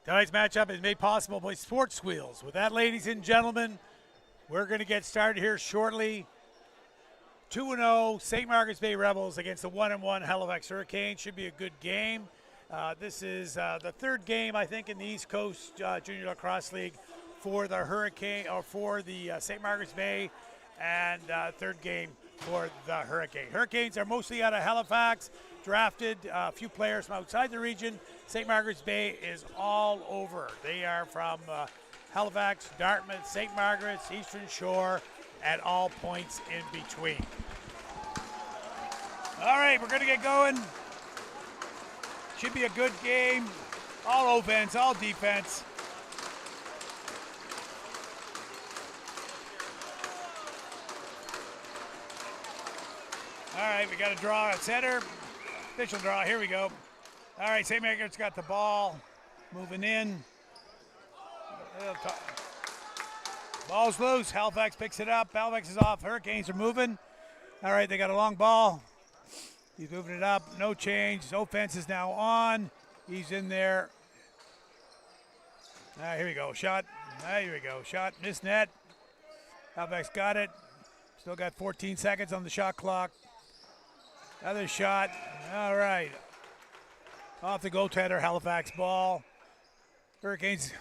Tonight's matchup is made possible by Sports Wheels. With that, ladies and gentlemen, we're going to get started here shortly. 2-0 St. Margaret's Bay Rebels against the 1-1 Halifax Hurricanes. Should be a good game. This is the third game, I think, in the East Coast Junior Lacrosse League for the Hurricane, or for the St. Margaret's Bay, and third game for the Hurricane. Hurricanes are mostly out of Halifax, drafted a few players from outside the region. St. Margaret's Bay is all over. They are from Halifax, Dartmouth, St. Margaret's, Eastern Shore, at all points in between. All right, we're going to get going. Should be a good game. All offense, all defense. All right, we got a draw at center. Official draw, here we go. All right, St. Margaret's got the ball. Moving in. Ball's loose, Halifax picks it up. Halifax is off, Hurricanes are moving. All right, they got a long ball. He's moving it up, no change. His offense is now on. He's in there. All right, here we go, shot. Here we go, shot, missed net. Halifax got it. Still got 14 seconds on the shot clock. Another shot, all right. Off the goaltender, Halifax ball. Hurricanes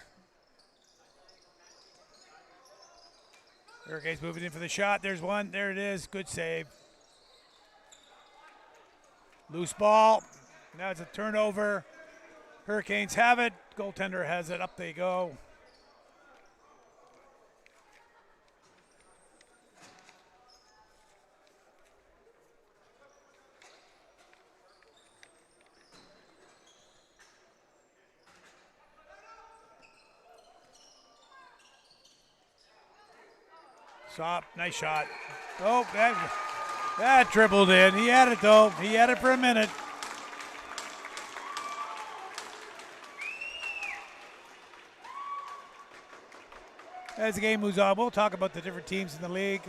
moving in for the shot. There's one, there it is, good save. Loose ball, now it's a turnover. Hurricanes have it, goaltender has it, up they go. Stop, nice shot. Oh, that dribbled in. He had it though. He had it for a minute. As the game moves on, we'll talk about the different teams in the league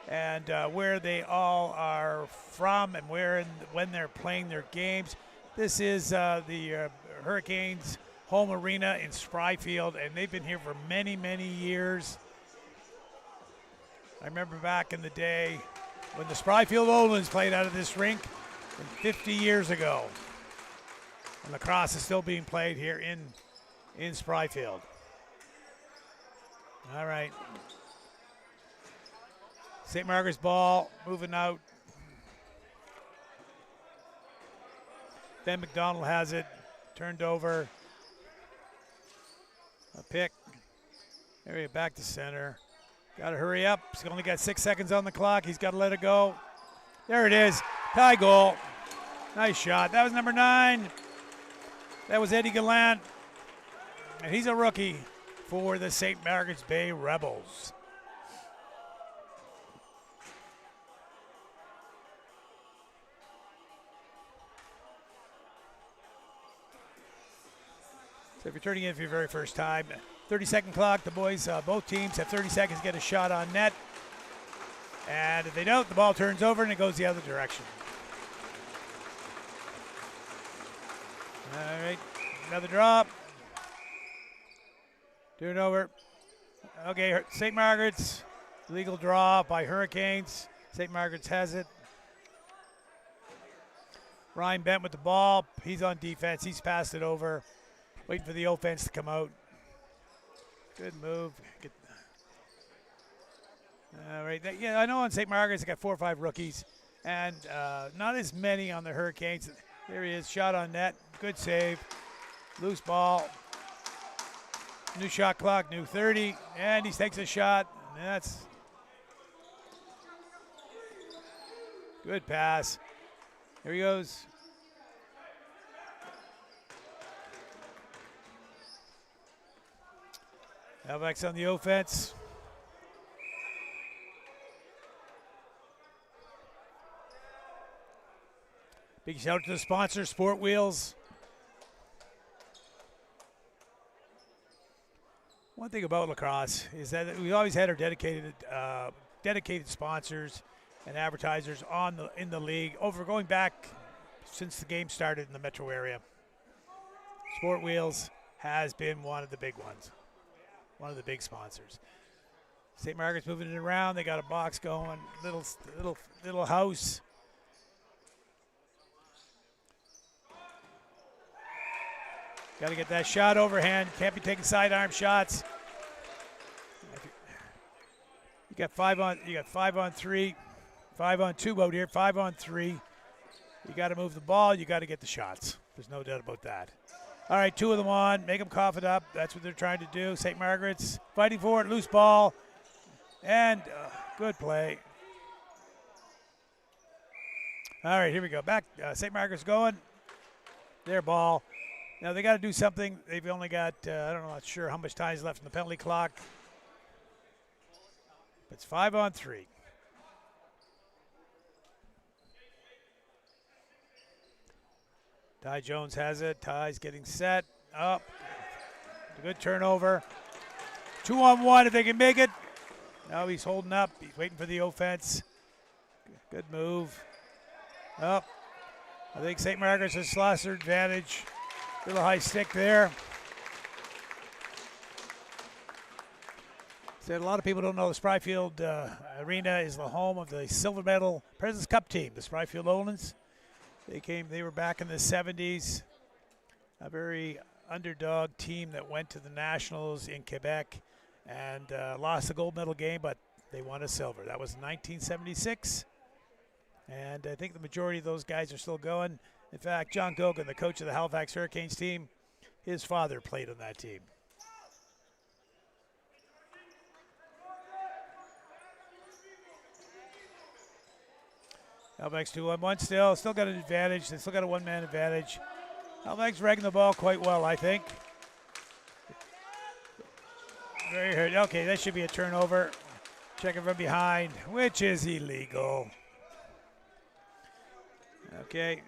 and where they all are from and when they're playing their games. This is the Hurricanes' home arena in Spryfield, and they've been here for many, many years. I remember back in the day when the Spryfield Olins played out of this rink 50 years ago. And lacrosse is still being played here in Spryfield. All right. St. Margaret's ball moving out. Ben McDonald has it, turned over. A pick. There we go, back to center. Got to hurry up. He's only got 6 seconds on the clock. He's got to let it go. There it is. Tie goal. Nice shot. That was number 9. That was Eddie Gallant. And he's a rookie for the St. Margaret's Bay Rebels. So if you're turning in for your very first time, 30-second clock. The boys, both teams have 30 seconds to get a shot on net. And if they don't, the ball turns over and it goes the other direction. All right, another drop. Turn over. Okay, St. Margaret's, legal draw by Hurricanes. St. Margaret's has it. Ryan Bent with the ball. He's on defense. He's passed it over. Waiting for the offense to come out. Good move. All right. Yeah, I know on St. Margaret's they got 4 or 5 rookies, and not as many on the Hurricanes. There he is. Shot on net. Good save. Loose ball. New shot clock. New 30. And he takes a shot. And that's good pass. Here he goes. Halifax on the offense. Big shout out to the sponsor, Sport Wheels. One thing about lacrosse is that we always had our dedicated sponsors and advertisers in the league going back since the game started in the metro area. Sport Wheels has been one of the big ones. One of the big sponsors. St. Margaret's moving it around. They got a box going. Little house. Got to get that shot overhand. Can't be taking sidearm shots. You got 5 on 3, 5 on 2 out here. 5 on 3. You got to move the ball. You got to get the shots. There's no doubt about that. All right, 2 of them on. Make them cough it up. That's what they're trying to do. St. Margaret's fighting for it. Loose ball. And good play. All right, here we go. Back. St. Margaret's going. Their ball. Now they got to do something. They've only got, not sure how much time is left in the penalty clock. It's 5 on 3. Ty Jones has it. Ty's getting set up. Good turnover. 2 on 1 if they can make it. Now he's holding up. He's waiting for the offense. Good move. Up. I think St. Margaret's has lost their advantage. Little high stick there. Said a lot of people don't know the Spryfield Arena is the home of the silver medal President's Cup team, the Spryfield Olins. They were back in the 70s, a very underdog team that went to the Nationals in Quebec and lost the gold medal game, but they won a silver. That was in 1976, and I think the majority of those guys are still going. In fact, John Gogan, the coach of the Halifax Hurricanes team, his father played on that team. Halifax 2-on-1 still got an advantage. They still got a one-man advantage. Halifax dragging the ball quite well, I think. Very hurt. Okay, that should be a turnover. Checking from behind, which is illegal. Okay,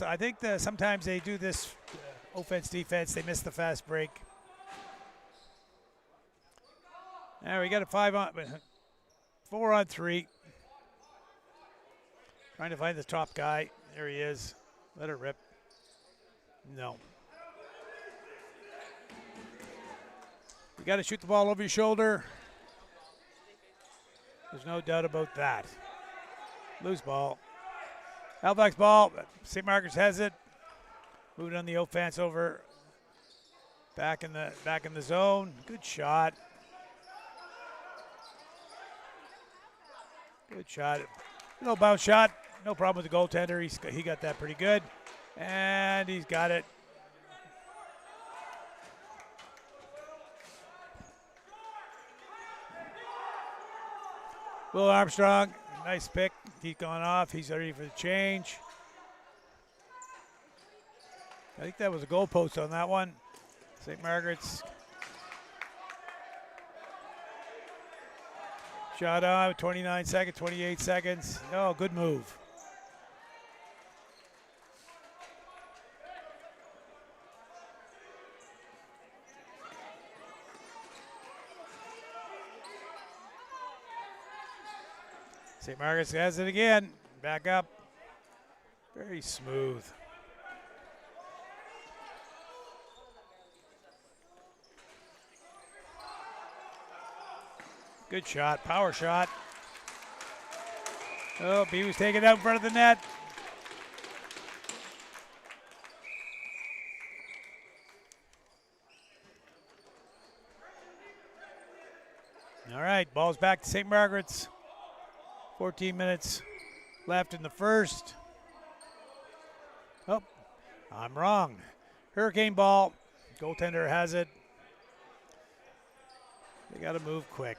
I think sometimes they do this offense defense. They miss the fast break. There we got a 4 on 3. Trying to find the top guy. There he is. Let it rip. No. You got to shoot the ball over your shoulder. There's no doubt about that. Loose ball. Halifax ball. St. Margaret's has it. Moving on the offense over. Back in the zone. Good shot. Good shot. No bounce shot. No problem with the goaltender. He got that pretty good. And he's got it. Will Armstrong, nice pick. He's gone off. He's ready for the change. I think that was a goal post on that one. St. Margaret's shot on, 29 seconds, 28 seconds. Oh, good move. St. Margaret's has it again. Back up. Very smooth. Good shot, power shot. Oh, he was taken out in front of the net. All right, ball's back to St. Margaret's. 14 minutes left in the first. Oh, I'm wrong. Hurricane ball. Goaltender has it. They got to move quick.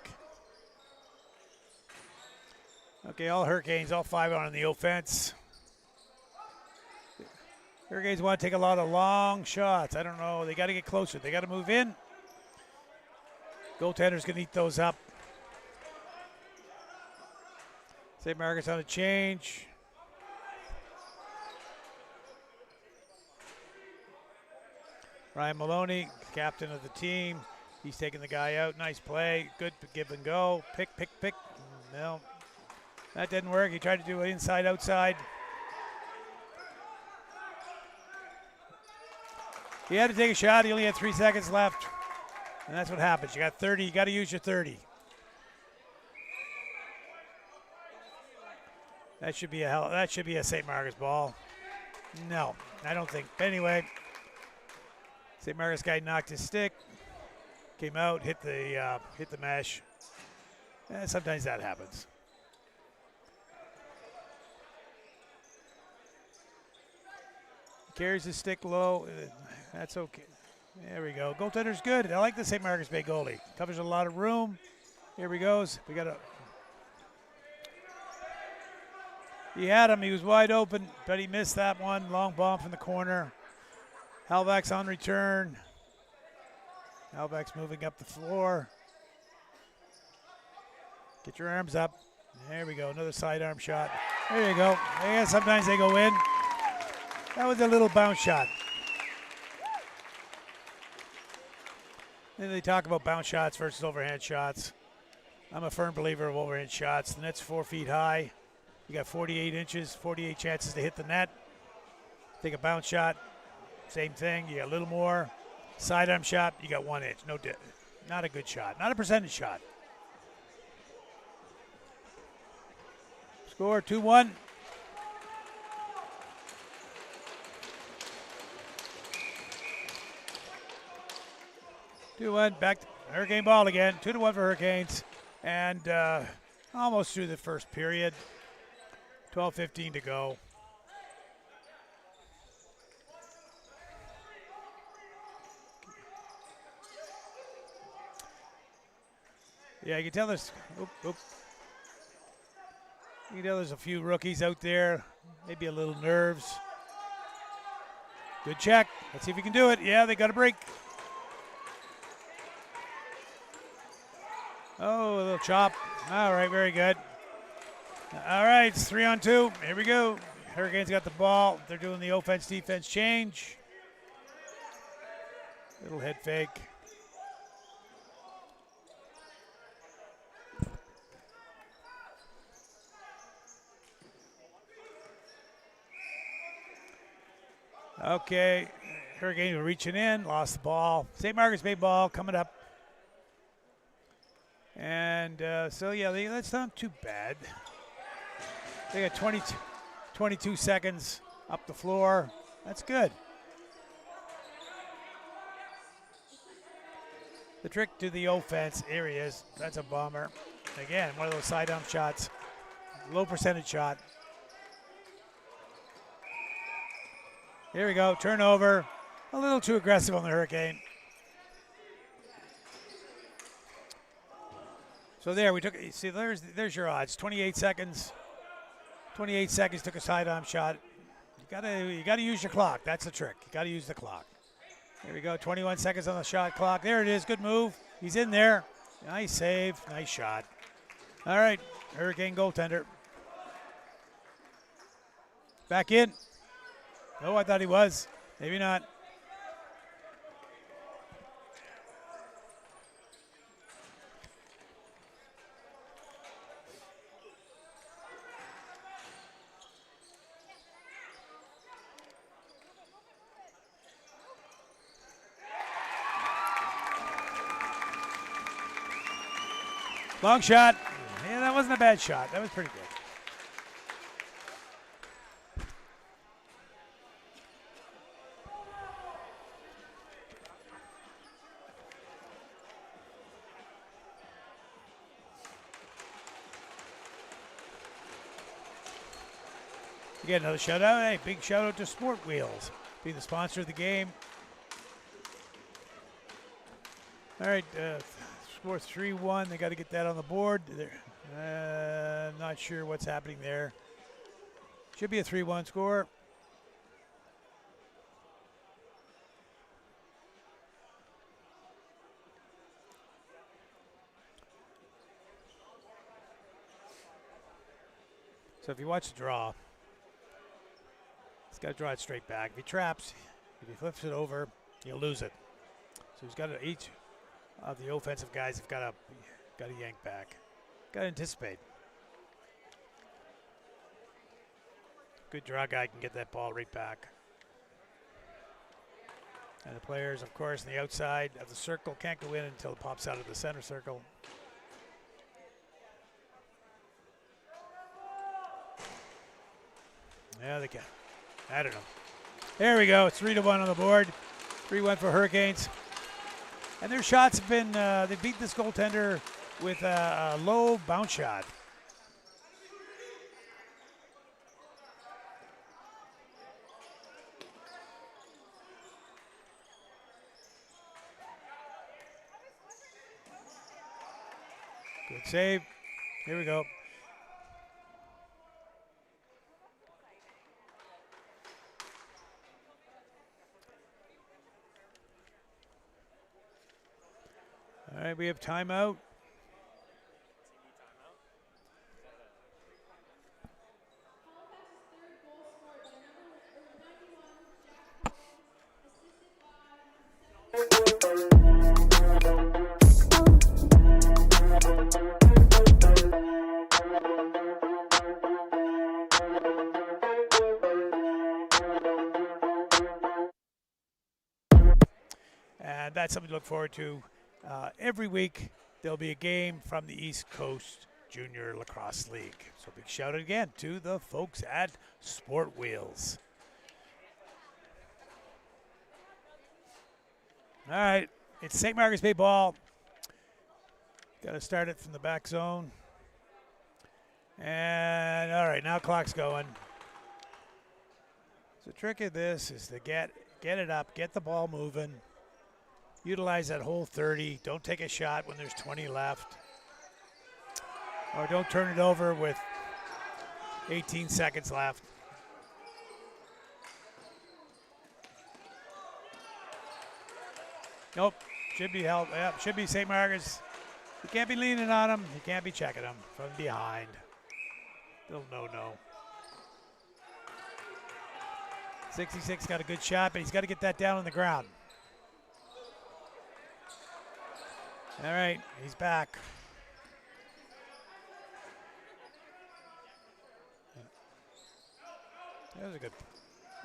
Okay, all Hurricanes, all 5 on the offense. Hurricanes want to take a lot of long shots. I don't know. They got to get closer. They got to move in. Goaltender's going to eat those up. St. Margaret's on a change. Ryan Maloney, captain of the team. He's taking the guy out. Nice play. Good give and go. Pick. No, that didn't work. He tried to do it inside, outside. He had to take a shot. He only had 3 seconds left. And that's what happens. You got 30. You got to use your 30. That should be a St. Margaret's ball. No, I don't think. Anyway, St. Margaret's guy knocked his stick, came out, hit the mesh. Sometimes that happens. Carries his stick low. That's okay. There we go. Goaltender's good. I like the St. Margaret's Bay goalie. Covers a lot of room. Here he goes. We got a. He had him. He was wide open, but he missed that one. Long bomb from the corner. Halifax on return. Halifax moving up the floor. Get your arms up. There we go. Another sidearm shot. There you go. Yeah, sometimes they go in. That was a little bounce shot. Then they talk about bounce shots versus overhand shots. I'm a firm believer of overhand shots. The net's 4 feet high. You got 48 inches, 48 chances to hit the net. Take a bounce shot, same thing. You got a little more. Sidearm shot, you got 1 inch. Not a good shot. Not a percentage shot. Score 2-1. Back to Hurricane ball again. 2-1 for Hurricanes. And almost through the first period. 12:15 to go. Yeah, you can tell there's you can tell there's a few rookies out there, maybe a little nerves. Good check. Let's see if you can do it. Yeah, they got a break. Oh, a little chop. All right, very good. All right, it's 3-on-2. Here we go. Hurricanes got the ball. They're doing the offense-defense change. Little head fake. Okay, Hurricanes were reaching in, lost the ball. St. Margaret's Bay ball coming up. And so, yeah, that's not too bad. They got 22 seconds up the floor. That's good. The trick to the offense, here he is. That's a bomber. Again, one of those side dump shots. Low percentage shot. Here we go, turnover. A little too aggressive on the Hurricane. So there, we took, see, there's your odds. 28 seconds. 28 seconds, took a sidearm shot. You gotta use your clock. That's the trick. You gotta use the clock. Here we go, 21 seconds on the shot clock. There it is, good move. He's in there. Nice save, nice shot. All right, Hurricane goaltender. Back in. Oh, I thought he was. Maybe not. Long shot. Yeah, that wasn't a bad shot. That was pretty good. You get another shutout. Hey, big shout out to Sport Wheels, being the sponsor of the game. All right, score 3-1. They got to get that on the board. Not sure what's happening there. Should be a 3-1 score. So if you watch the draw, he's got to draw it straight back. If he traps, if he flips it over, he'll lose it. So he's got to, each of the offensive guys have got to yank back. Got to anticipate. Good draw guy can get that ball right back. And the players, of course, on the outside of the circle can't go in until it pops out of the center circle. Yeah, they can. I don't know. There we go. It's 3-1 on the board. 3-1 for Hurricanes. And their shots have been, they beat this goaltender with a low bounce shot. Good save. Here we go. All right, we have timeout. And that's something to look forward to. Every week, there'll be a game from the East Coast Junior Lacrosse League. So big shout out again to the folks at Sport Wheels. All right, it's St. Margaret's Bay ball. Got to start it from the back zone. And all right, now clock's going. So the trick of this is to get it up, get the ball moving. Utilize that whole 30. Don't take a shot when there's 20 left. Or don't turn it over with 18 seconds left. Nope. Should be held. Yep, should be St. Margaret's. You can't be leaning on him. You can't be checking him from behind. Little no-no. 66 got a good shot, but he's got to get that down on the ground. All right, he's back. That was a good.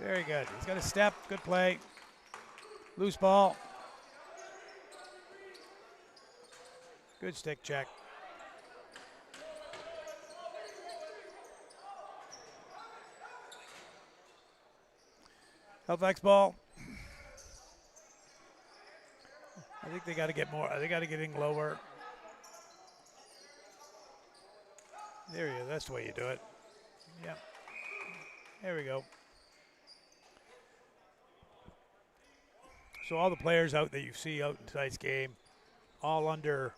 Very good. He's got a step. Good play. Loose ball. Good stick check. Halifax ball. I think they got to get more. They got to get in lower. There you go. That's the way you do it. Yeah. There we go. So all the players out that you see out in tonight's game, all under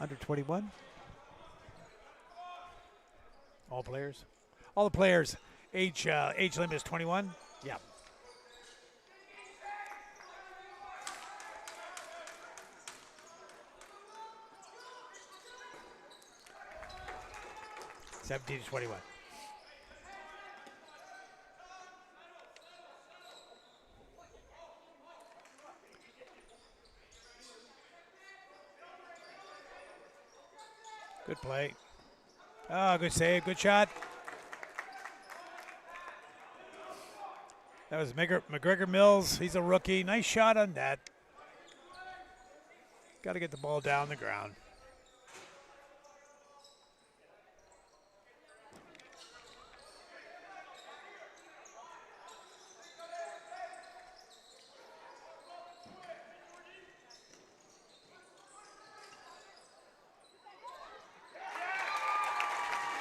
Under 21? all players. All the players. Age limit is 21. Yeah. (17 to 21). Good play. Good save. Good shot. That was McGregor Mills. He's a rookie. Nice shot on that. Got to get the ball down the ground.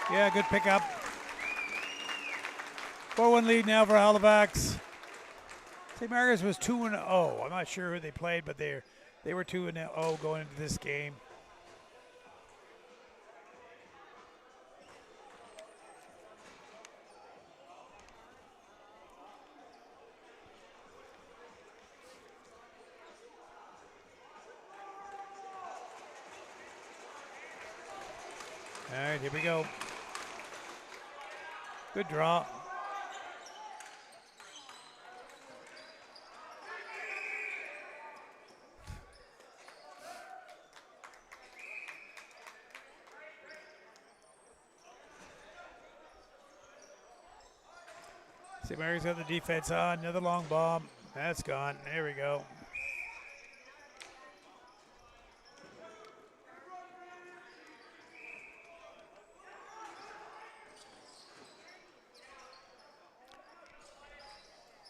Yeah, good pickup. 4-1 lead now for Halifax. St. Margaret's was 2-0. I'm not sure who they played, but they were 2-0 going into this game. All right, here we go. Good draw. St. Mary's got the defense on. Another long bomb. That's gone. There we go.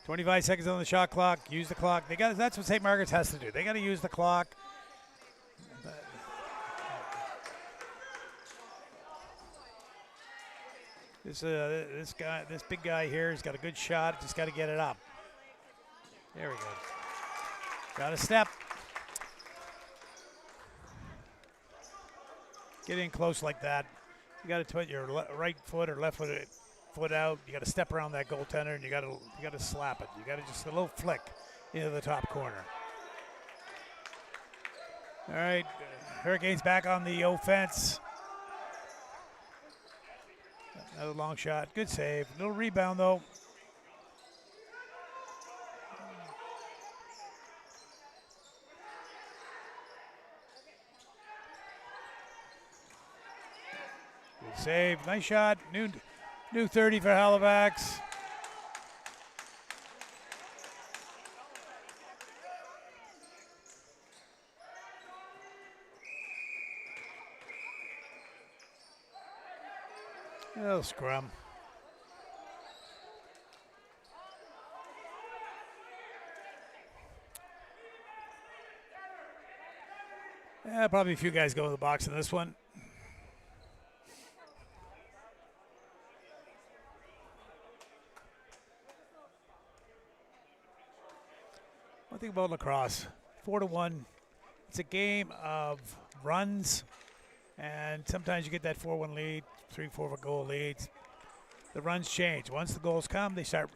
.25 seconds on the shot clock. Use the clock. That's what St. Margaret's has to do. They got to use the clock. This big guy here, he's got a good shot. Just got to get it up. There we go. Got a step. Get in close like that. You got to put your right foot or left foot out. You got to step around that goaltender, and you got to slap it. You got to just a little flick into the top corner. All right, Hurricanes back on the offense. Another long shot. Good save. Little rebound, though. Good save. Nice shot. New 30 for Halifax. Oh, scrum. Yeah, probably a few guys go in the box in this one. One thing about lacrosse, 4-1, it's a game of runs, and sometimes you get that 4-1 lead, 3-4 goal leads. The runs change. Once the goals come, the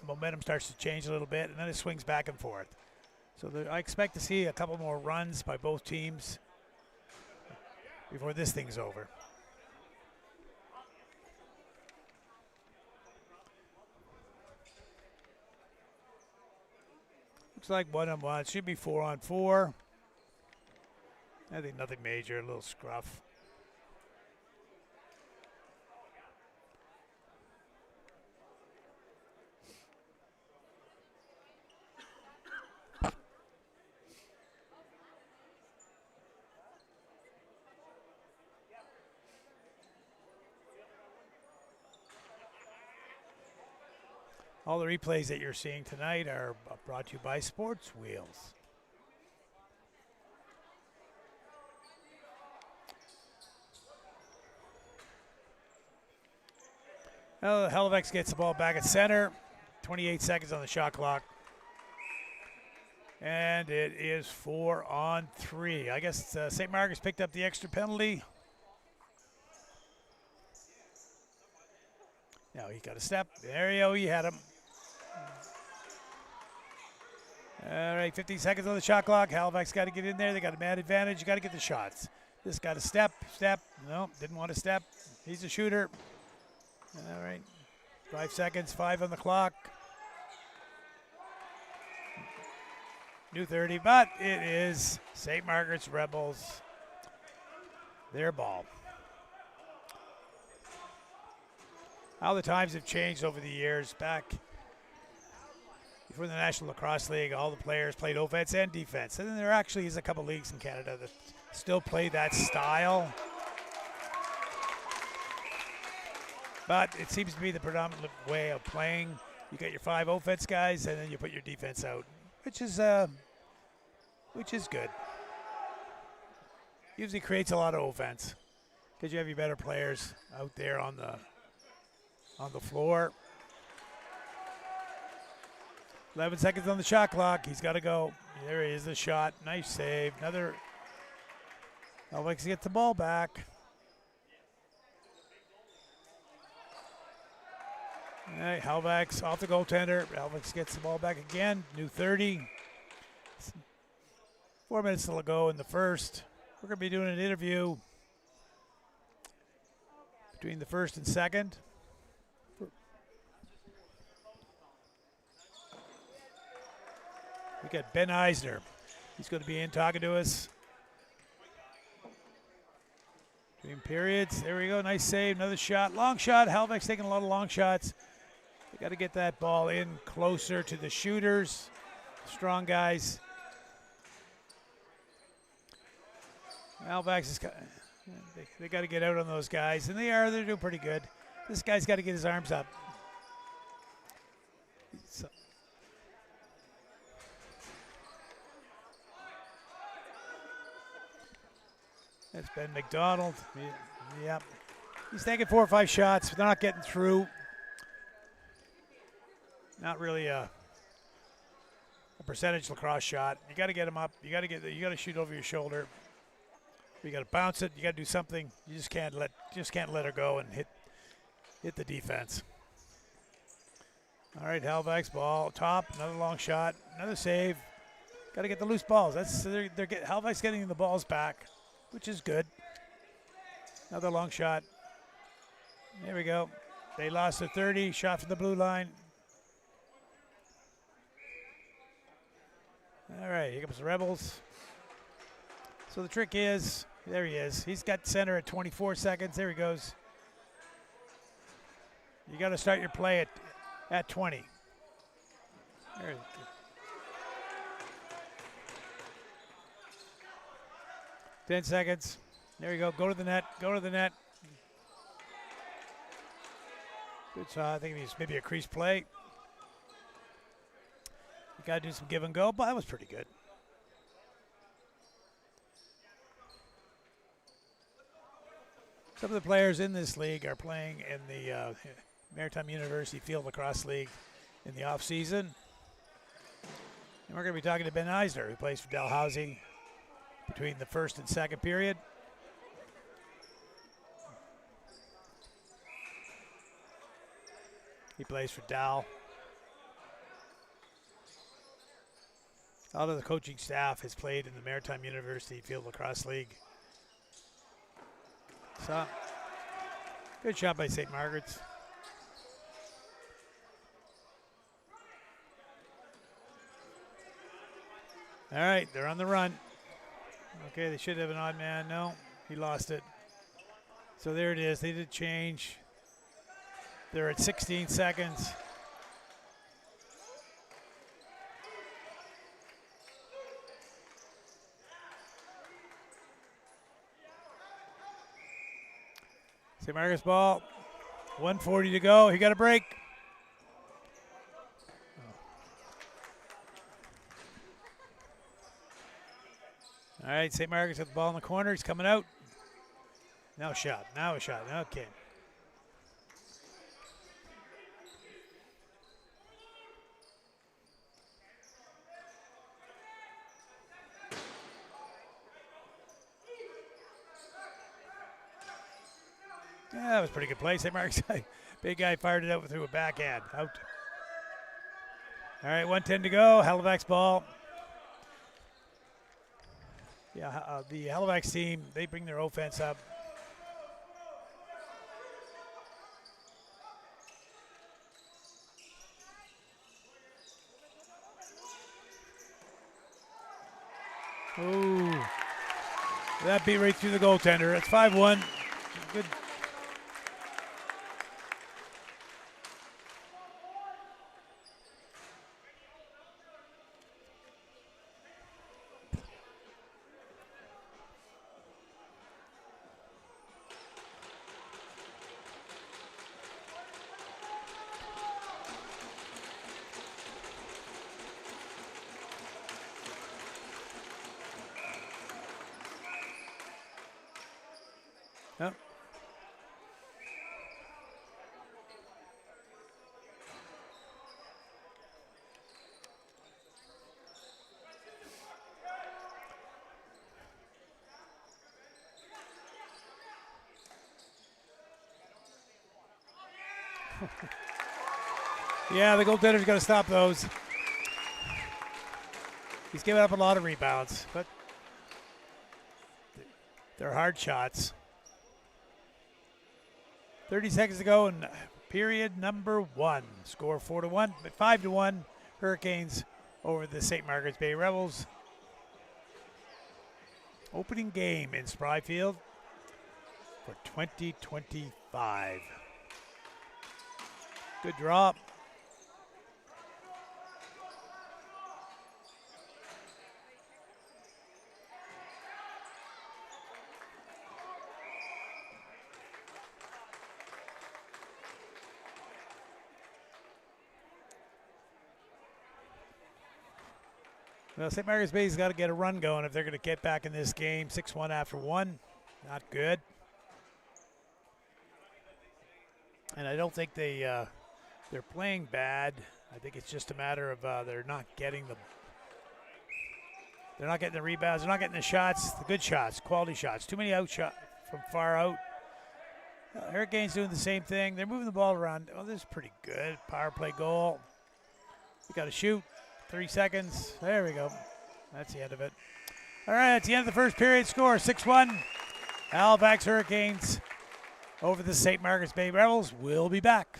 momentum starts to change a little bit, and then it swings back and forth. So I expect to see a couple more runs by both teams before this thing's over. Looks like 1-on-1. Should be 4-on-4. I think nothing major, a little scruff. All the replays that you're seeing tonight are brought to you by Sports Wheels. Well, Halifax gets the ball back at center. 28 seconds on the shot clock. And it is 4-on-3. I guess St. Margaret's picked up the extra penalty. Now he got a step. There you go, he had him. All right, 15 seconds on the shot clock. Halifax got to get in there. They got a man advantage. You got to get the shots. This got a step. No, didn't want to step. He's a shooter. All right, 5 seconds, 5 on the clock. New 30, but it is St. Margaret's Rebels. Their ball. How the times have changed over the years. Back before the National Lacrosse League, all the players played offense and defense. And then there actually is a couple leagues in Canada that still play that style. But it seems to be the predominant way of playing. You got your 5 offense guys, and then you put your defense out, which is good. Usually creates a lot of offense because you have your better players out there on the floor. 11 seconds on the shot clock. He's got to go. There he is, the shot. Nice save. Another. Halifax gets the ball back. All right, Halifax off the goaltender. Halifax gets the ball back again. New 30. 4 minutes to go in the first. We're going to be doing an interview between the first and second. We got Ben Eisner. He's going to be in talking to us. Between periods. There we go. Nice save. Another shot. Long shot. Halifax taking a lot of long shots. They got to get that ball in closer to the shooters. Strong guys. Halifax is. They got to get out on those guys, and they're doing pretty good. This guy's got to get his arms up. So, that's Ben McDonald. Yep. He's taking 4 or 5 shots, but they're not getting through. Not really a percentage lacrosse shot. You got to get him up. You got to shoot over your shoulder. You got to bounce it. You got to do something. You just can't let her go and hit the defense. All right, Halifax ball top. Another long shot. Another save. Got to get the loose balls. Halifax getting the balls back, which is good. Another long shot. There we go. They lost the 30. Shot from the blue line. All right, here comes the Rebels. So the trick is, there he is. He's got center at 24 seconds. There he goes. You got to start your play at 20. There. 10 seconds. There you go. Go to the net. Go to the net. Good shot. I think he's maybe a crease play. You got to do some give and go, but that was pretty good. Some of the players in this league are playing in the Maritime University Field Lacrosse League in the off season. And we're going to be talking to Ben Eisner, who plays for Dalhousie between the first and second period. He plays for Dal. All of the coaching staff has played in the Maritime University Field Lacrosse League. So, good shot by St. Margaret's. All right, they're on the run. Okay, they should have an odd man. No, he lost it. So there it is. They did change. They're at 16 seconds. St. Margaret's ball, 1:40 to go. He got a break. All right, St. Margaret's got the ball in the corner. He's coming out. Now a shot. Now a shot. Okay. Yeah, that was a pretty good play. St. Mark's big guy fired it out through a backhand. Out. All right, 1:10 to go. Halifax ball. Yeah, the Halifax team, they bring their offense up. Ooh. That beat right through the goaltender. It's 5-1. Good. Yep. Yeah, the goaltender's got to stop those. He's giving up a lot of rebounds, but they're hard shots. 30 seconds to go in period number 1. Score 4-1, but 5-1. Hurricanes over the St. Margaret's Bay Rebels. Opening game in Spryfield for 2025. Good drop. Well, St. Margaret's Bay's got to get a run going if they're going to get back in this game. 6-1 after 1. Not good. And I don't think they're playing bad. I think it's just a matter of they're not getting the rebounds. They're not getting the shots, the good shots, quality shots. Too many out shots from far out. Hurricanes doing the same thing. They're moving the ball around. Oh, this is pretty good. Power play goal. We got to shoot. 3 seconds. There we go. That's the end of it. All right, that's the end of the first period. Score 6-1. Halifax Hurricanes over the St. Margaret's Bay Rebels. We'll be back.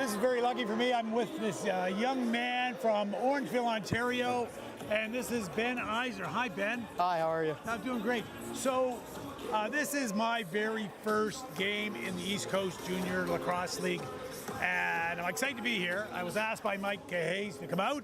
this is very lucky for me. I'm with this young man from Orangeville, Ontario, and this is Ben Iser. Hi, Ben. Hi, how are you? I'm doing great. So, this is my very first game in the East Coast Junior Lacrosse League, and I'm excited to be here. I was asked by Mike Hayes to come out,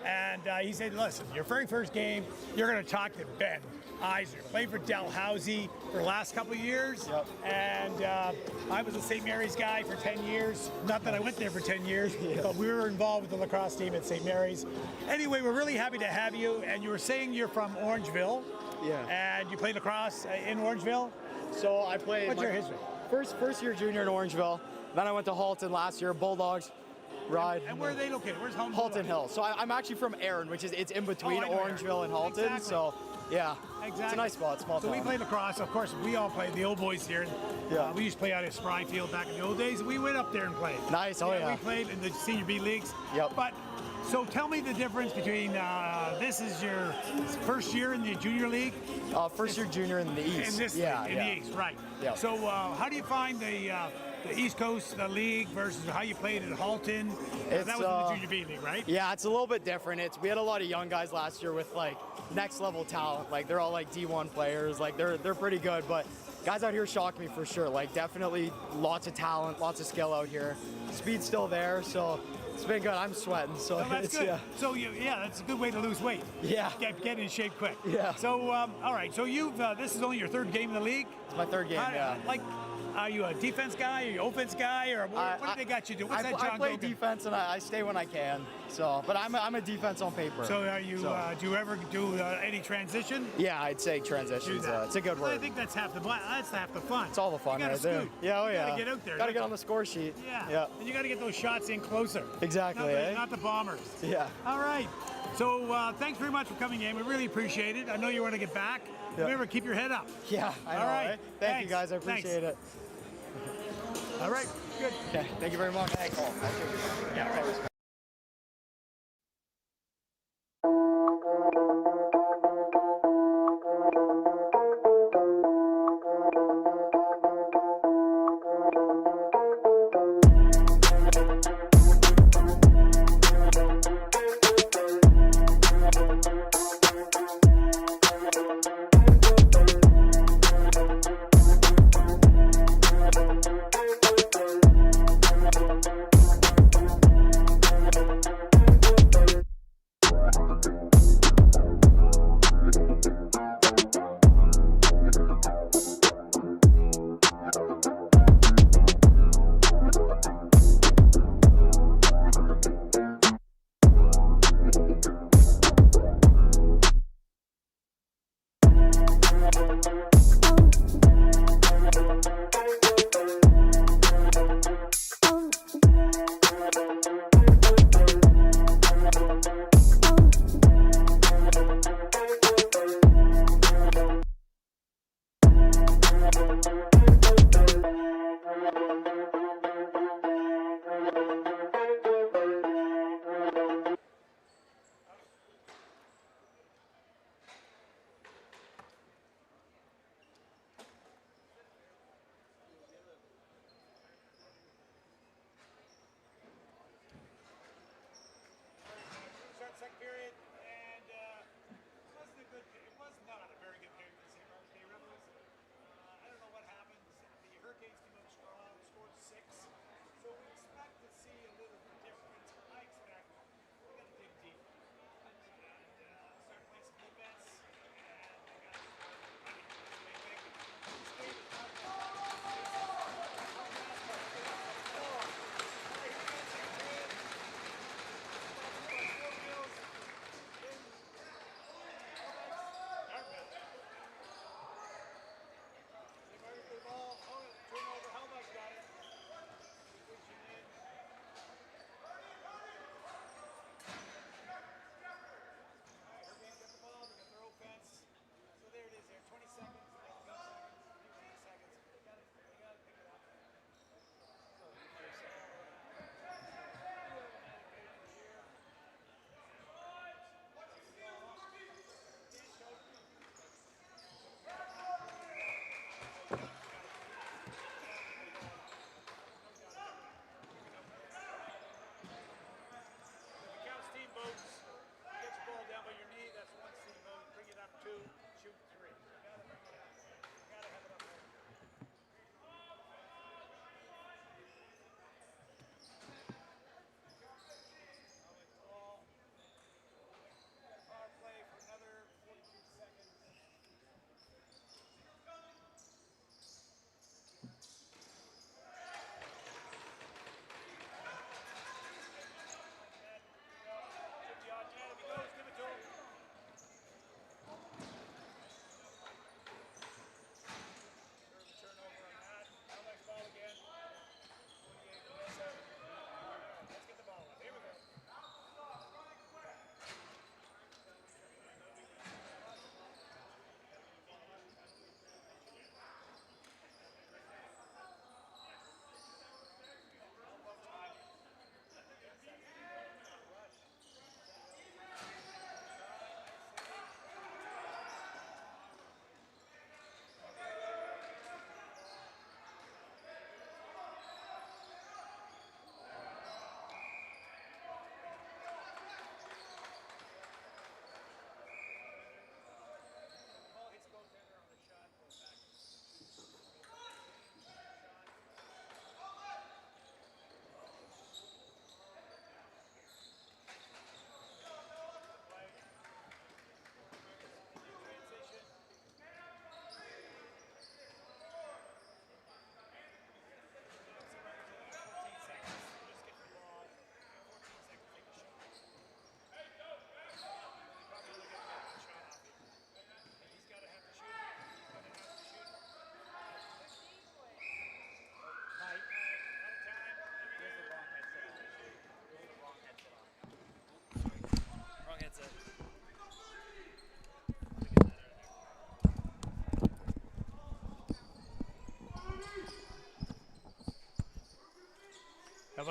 and he said, listen, your very first game, you're going to talk to Ben Iser. Played for Dalhousie for the last couple of years, and I was a St. Mary's guy for 10 years. Not that I went there for 10 years, but we were involved with the lacrosse team at St. Mary's. Anyway, we're really happy to have you, and you were saying you're from Orangeville. Yeah. And you played lacrosse in Orangeville? So I played. What's your history? First year junior in Orangeville. Then I went to Halton last year, Bulldogs. Ride. And where are they located? Where's Halton? Halton Hill. So I'm actually from Erin, which is it's in between I know Orangeville and Halton. Exactly. So yeah, Exactly. It's a nice spot, small So town. we played lacrosse. Of course, we all played, the old boys here. We used to play out at Spry Field back in the old days. We went up there and played. Nice, We played in the Senior B leagues. Yep. But, so tell me the difference between, this is your first year in the junior league? First year junior in the East. In this league, in the East, right. Yep. So how do you find the East Coast League versus how you played at Halton? That was in the Junior B League, right? Yeah, it's a little bit different. We had a lot of young guys last year with like next level talent. Like they're all like D1 players. Like they're pretty good, but guys out here shocked me for sure. Like definitely lots of talent, lots of skill out here. Speed's still there, so it's been good. I'm sweating, so that's it's, good. yeah. So that's a good way to lose weight. Yeah. Get in shape quick. Yeah. So all right. So you've this is only your third game in the league. It's my third game. Yeah. Like, are you a defense guy? Are you offense guy? Or what do they got you do? What's that John I play Gogan? defense and I stay when I can. So, but I'm a defense on paper. So are you? Do you ever do any transition? Yeah, I'd say transitions. It's a good word. I think that's half the fun. It's all the fun You gotta right there. scoot. Yeah, oh You yeah. gotta get out there. Gotta get on the score sheet. Yeah. And you got to get those shots in closer. Exactly. Not the bombers. Yeah. All right. So thanks very much for coming in. We really appreciate it. I know you want to get back. Remember, keep your head up. Yeah. I know, All right. eh? Thank you guys. I appreciate it. All right. Good. Okay. Thank you very much. Thanks. Yeah.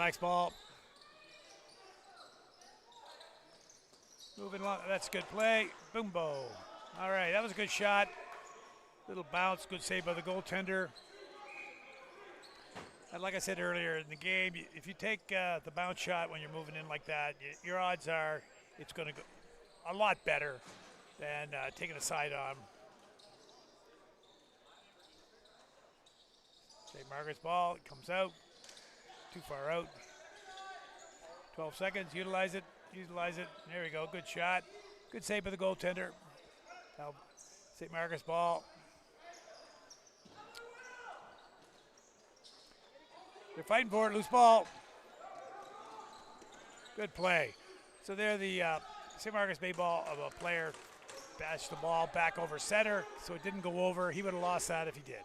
Halifax ball. Moving along. That's good play. Boombo. All right, that was a good shot. Little bounce. Good save by the goaltender. And like I said earlier in the game, if you take the bounce shot when you're moving in like that, your odds are it's going to go a lot better than taking a side on. St. Margaret's ball. It comes out. Too far out. 12 seconds. Utilize it. Utilize it. There we go. Good shot. Good save by the goaltender. Now, St. Margaret's ball. They're fighting for it. Loose ball. Good play. So there the St. Margaret's Bay ball of a player bashed the ball back over center, so it didn't go over. He would have lost that if he did.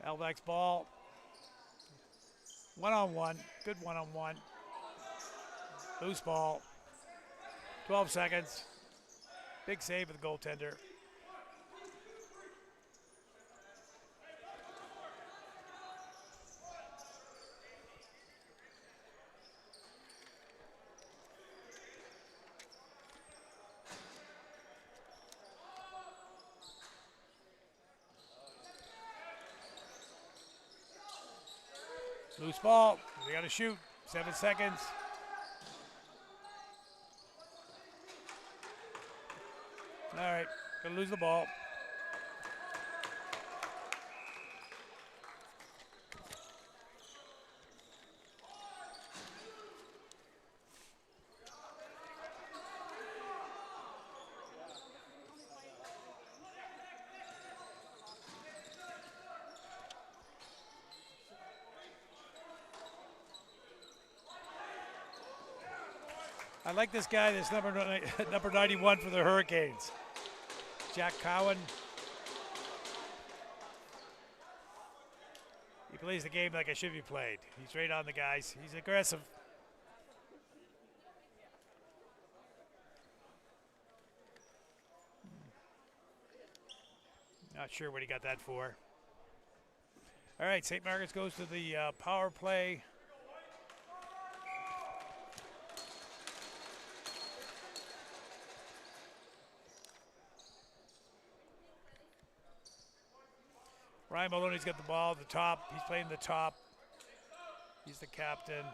Halifax ball. One-on-one. Good one-on-one. Loose ball. 12 seconds. Big save of the goaltender. Loose ball. They got to shoot. 7 seconds. All right. Gonna lose the ball. I like this guy, this number 91 for the Hurricanes. Jack Cowan. He plays the game like it should be played. He's right on the guys. He's aggressive. Not sure what he got that for. All right, St. Margaret's goes to the power play. Ryan Maloney's got the ball at the top. He's playing the top. He's the captain.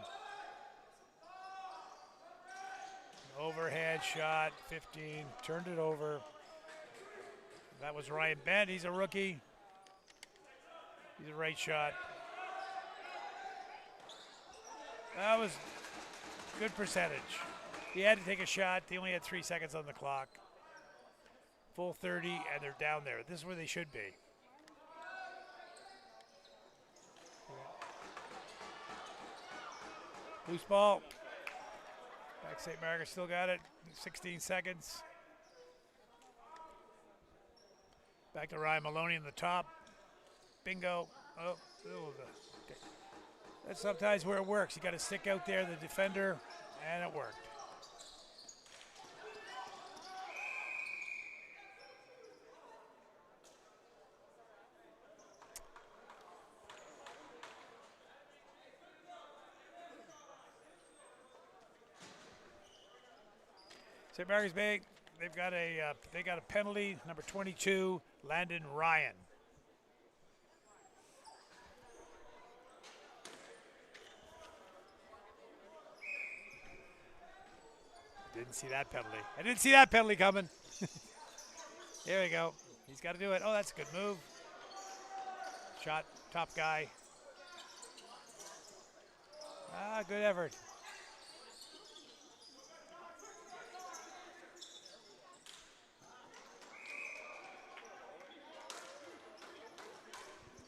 Overhand shot, 15. Turned it over. That was Ryan Bent. He's a rookie. He's a right shot. That was good percentage. He had to take a shot. They only had 3 seconds on the clock. Full 30, and they're down there. This is where they should be. Loose ball. Back St. Margaret still got it. 16 seconds. Back to Ryan Maloney in the top. Bingo. Oh, okay. That's sometimes where it works. You got to stick out there, the defender, and it worked. St. Margaret's Bay, they got a penalty, number 22, Landon Ryan. Didn't see that penalty. I didn't see that penalty coming. Here we go. He's got to do it. Oh, that's a good move. Shot, top guy. Ah, good effort.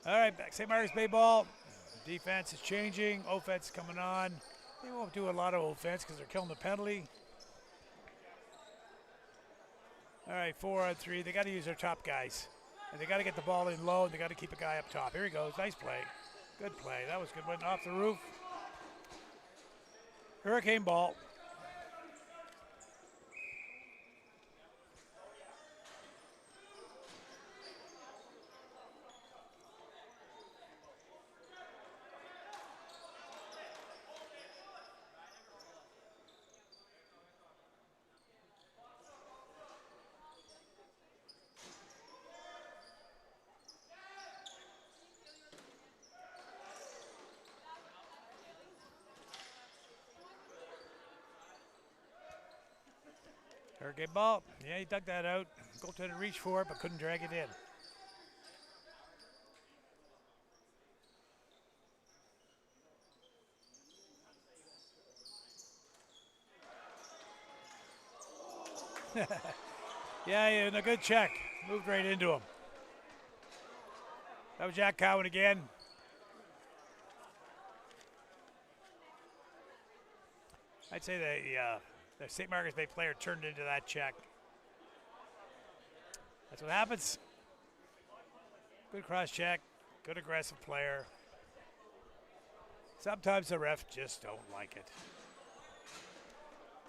All right, back St. Margaret's Bay ball. Defense is changing. Offense coming on. They won't do a lot of offense because they're killing the penalty. All right, 4-on-3. They got to use their top guys. And they got to get the ball in low, and they got to keep a guy up top. Here he goes. Nice play. Good play. That was good. Went off the roof. Hurricane ball. Hurricane ball. Yeah, he dug that out. Goaltender reached for it, but couldn't drag it in. Yeah, and a good check. Moved right into him. That was Jack Cowan again. I'd say the St. Margaret's Bay player turned into that check. That's what happens. Good cross check. Good aggressive player. Sometimes the refs just don't like it.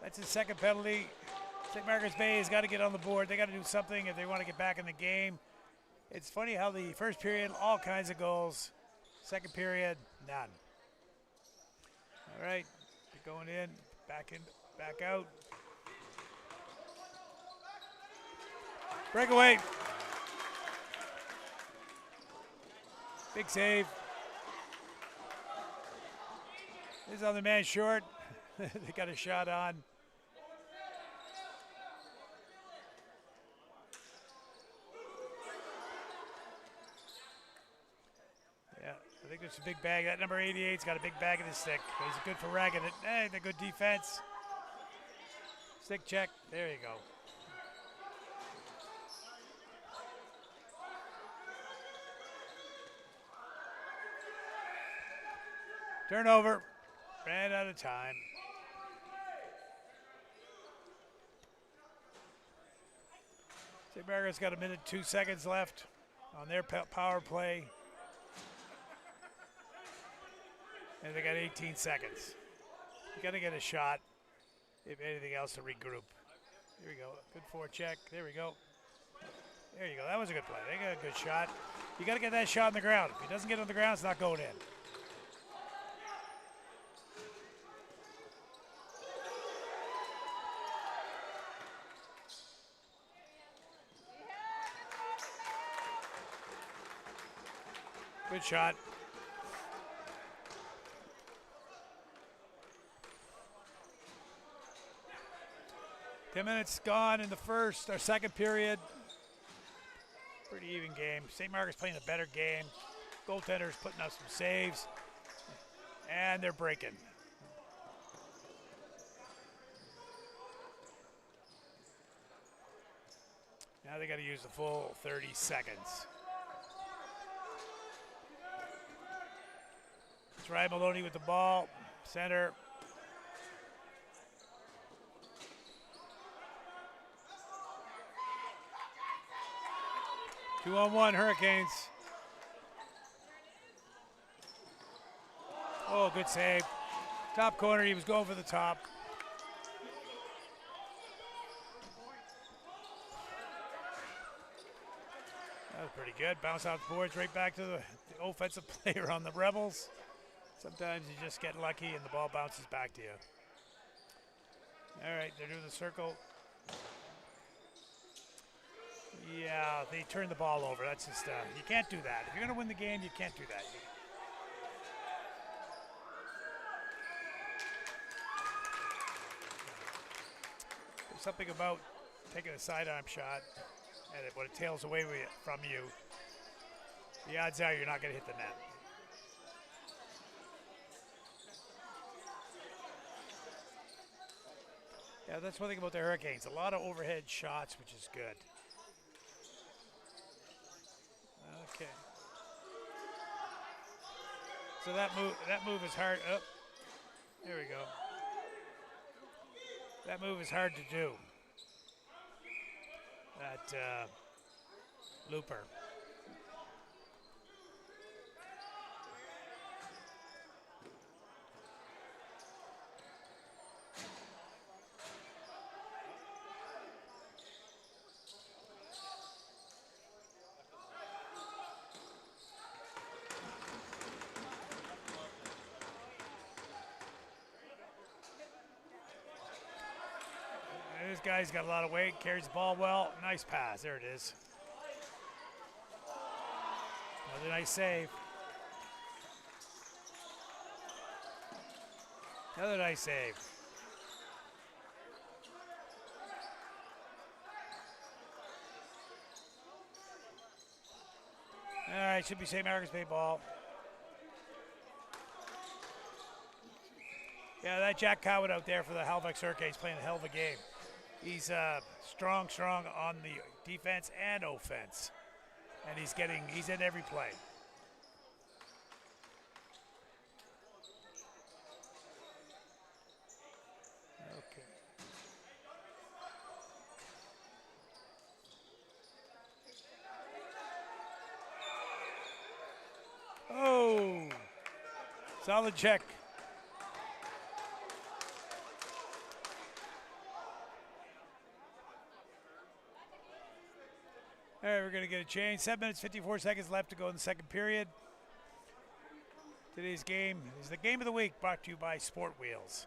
That's his second penalty. St. Margaret's Bay has got to get on the board. They got to do something if they want to get back in the game. It's funny how the first period, all kinds of goals. Second period, none. All right, going in, back out. Breakaway. Big save. This is on the man short. They got a shot on. Yeah, I think it's a big bag. That number 88's got a big bag in his stick. He's good for ragging it. Hey, the good defense. Stick check. There you go. Turnover. Ran out of time. St. Margaret's got 1:02 left on their power play. And they got 18 seconds. You got to get a shot, if anything else, to regroup. Here we go. Good forecheck. There we go. There you go. That was a good play. They got a good shot. You got to get that shot on the ground. If he doesn't get it on the ground, it's not going in. Good shot. Ten minutes gone in the first or second period. Pretty even game. St. Margaret's playing a better game. Goaltender's putting up some saves. And they're breaking. Now they got to use the full 30 seconds. It's Ryan Maloney with the ball. Center. Two-on-one, Hurricanes. Oh, good save. Top corner, he was going for the top. That was pretty good. Bounce off the boards right back to the offensive player on the Rebels. Sometimes you just get lucky and the ball bounces back to you. All right, they're doing the circle. Yeah, they turned the ball over. That's just, you can't do that. If you're going to win the game, you can't do that. There's something about taking a sidearm shot and when it tails away from you, the odds are you're not going to hit the net. Yeah, that's one thing about the Hurricanes. A lot of overhead shots, which is good. Okay. So that move is hard. Oh, there we go. That move is hard to do. That looper. This guy's got a lot of weight, carries the ball well. Nice pass. There it is. Another nice save. Another nice save. right, should be St. Margaret's Bay ball. Yeah, that Jack Coward out there for the Halifax Hurricanes playing a hell of a game. He's strong on the defense and offense. And he's in every play. Okay. Oh, solid check. All right, we're going to get a change. 7 minutes, 54 seconds left to go in the second period. Today's game is the game of the week, brought to you by Sport Wheels.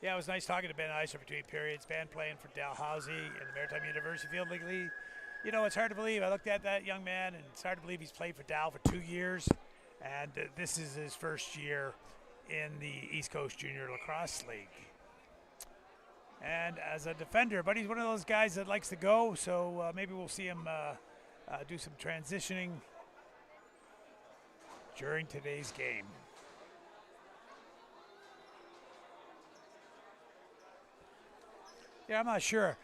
Yeah, it was nice talking to Ben Iser between periods. Ben playing for Dalhousie in the Maritime University Field League. You know, it's hard to believe. I looked at that young man, and it's hard to believe he's played for Dal for 2 years. And this is his first year in the East Coast Junior Lacrosse League. And as a defender, but he's one of those guys that likes to go, so maybe we'll see him do some transitioning during today's game. Yeah, I'm not sure.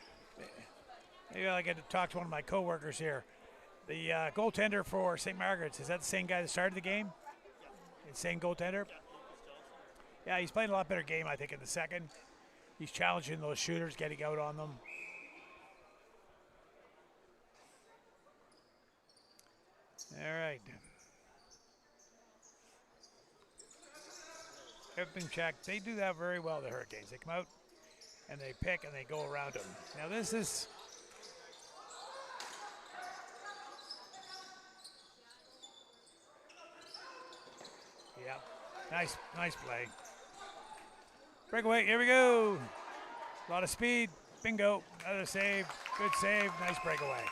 Maybe I get to talk to one of my coworkers here. The goaltender for St. Margaret's, is that the same guy that started the game? The same goaltender? Yeah, he's playing a lot better game, I think, in the second. He's challenging those shooters, getting out on them. All right. Everything checked. They do that very well, the Hurricanes. They come out and they pick and they go around them. Now this is... Yeah, nice play. Breakaway, here we go. A lot of speed, bingo, another save, good save, nice breakaway.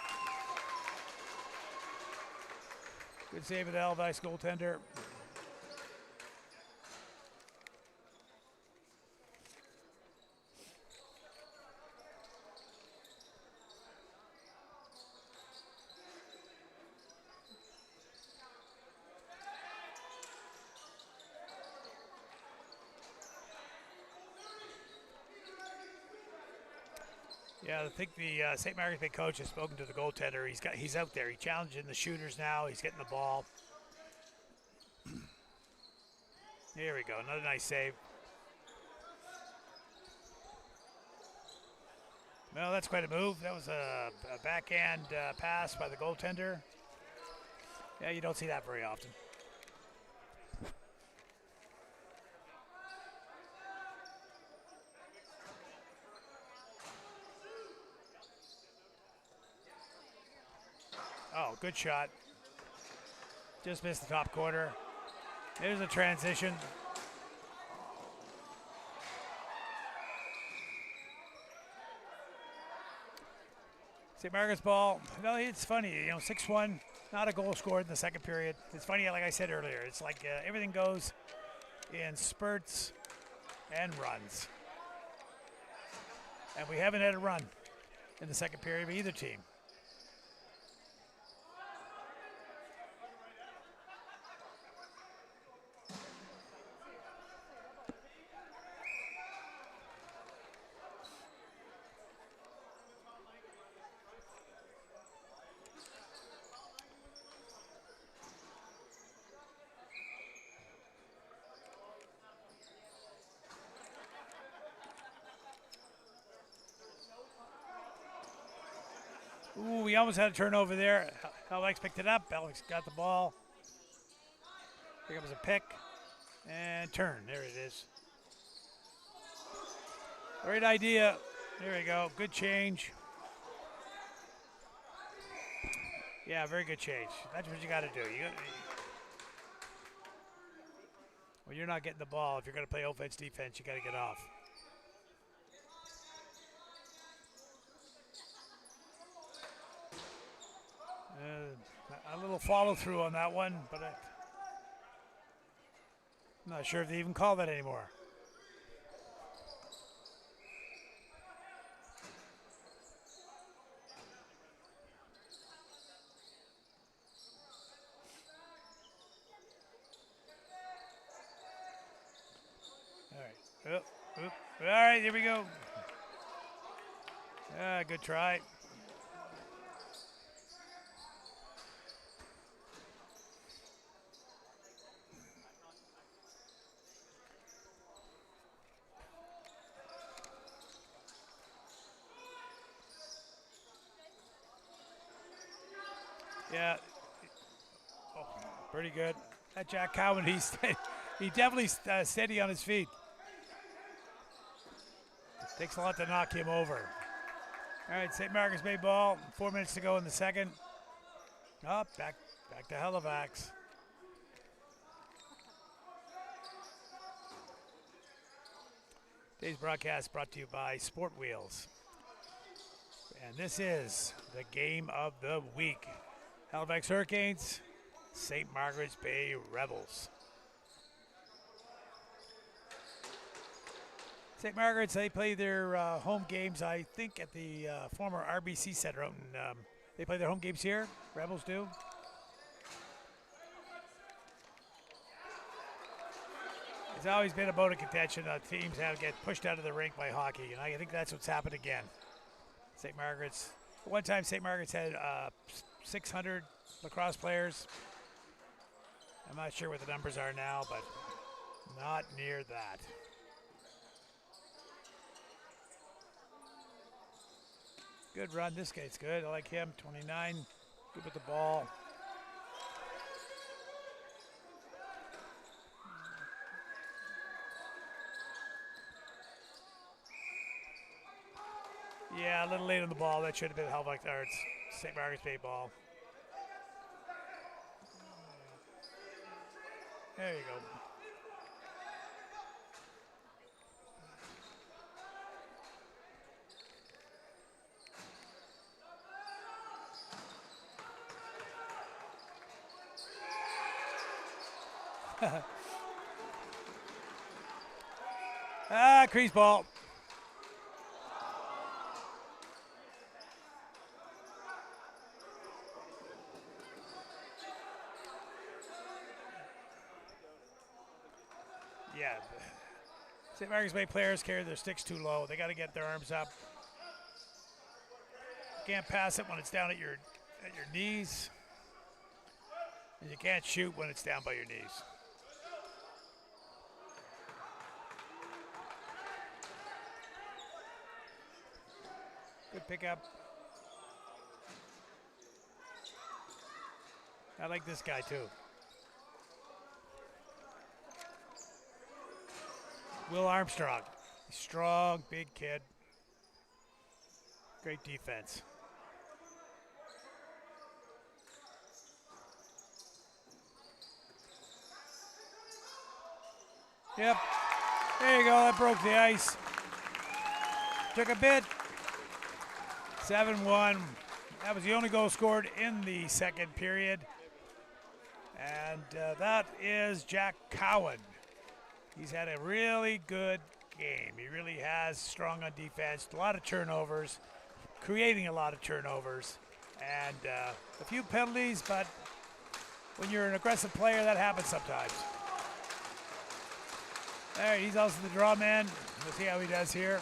Good save of the Halifax goaltender. Yeah, I think the St. Margaret's Bay coach has spoken to the goaltender. He's out there. He's challenging the shooters now. He's getting the ball. Here we go. Another nice save. Well, that's quite a move. That was a backhand pass by the goaltender. Yeah, you don't see that very often. Oh, good shot. Just missed the top corner. There's a transition. St. Margaret's ball. No, it's funny. You know, 6-1, not a goal scored in the second period. It's funny, like I said earlier. It's like everything goes in spurts and runs. And we haven't had a run in the second period of either team. Ooh, we almost had a turnover there. Alex picked it up. Alex got the ball. Here comes a pick. And turn. There it is. Great idea. There we go. Good change. Yeah, very good change. That's what you got to do. When you're not getting the ball, if you're going to play offense, defense, you got to get off. A little follow through on that one, but I'm not sure if they even call that anymore. All right. All right, here we go. Good try. Yeah. Oh, pretty good. That Jack Cowan, he definitely steady on his feet. Takes a lot to knock him over. All right, St. Margaret's Bay ball. 4 minutes to go in the second. Back to Halifax. Today's broadcast brought to you by Sport Wheels. And this is the game of the week. Halifax Hurricanes, St. Margaret's Bay Rebels. St. Margaret's, they play their home games, I think, at the former RBC Center out in, they play their home games here. Rebels do. It's always been a bone of contention. Teams have to get pushed out of the rink by hockey, and I think that's what's happened again. St. Margaret's. One time, St. Margaret's had 600 lacrosse players. I'm not sure what the numbers are now, but not near that. Good run. This guy's good. I like him. 29. Good with the ball. Yeah, a little late on the ball. That should have been Halifax Arts. St. Margaret's Bay ball. There you go. Crease ball. Yeah. St. Margaret's Bay players carry their sticks too low. They got to get their arms up. You can't pass it when it's down at your knees. And you can't shoot when it's down by your knees. Good pickup. I like this guy too. Will Armstrong. Strong, big kid. Great defense. Yep. There you go. That broke the ice. Took a bit. 7-1. That was the only goal scored in the second period. And that is Jack Cowan. He's had a really good game. He really has. Strong on defense. A lot of turnovers. Creating a lot of turnovers. And a few penalties, but when you're an aggressive player, that happens sometimes. All right, he's also the draw man. We'll see how he does here.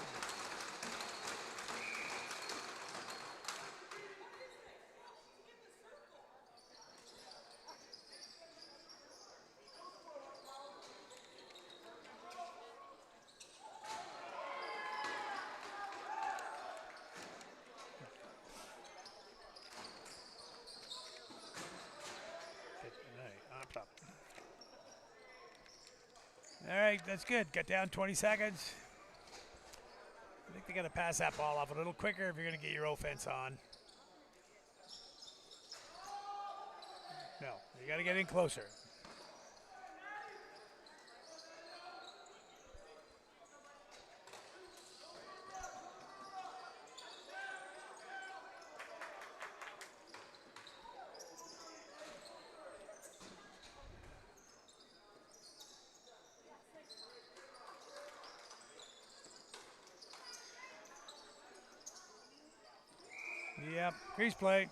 All right, that's good. Got down 20 seconds. I think they got to pass that ball off a little quicker if you're going to get your offense on. No, you got to get in closer. Yeah, crease play.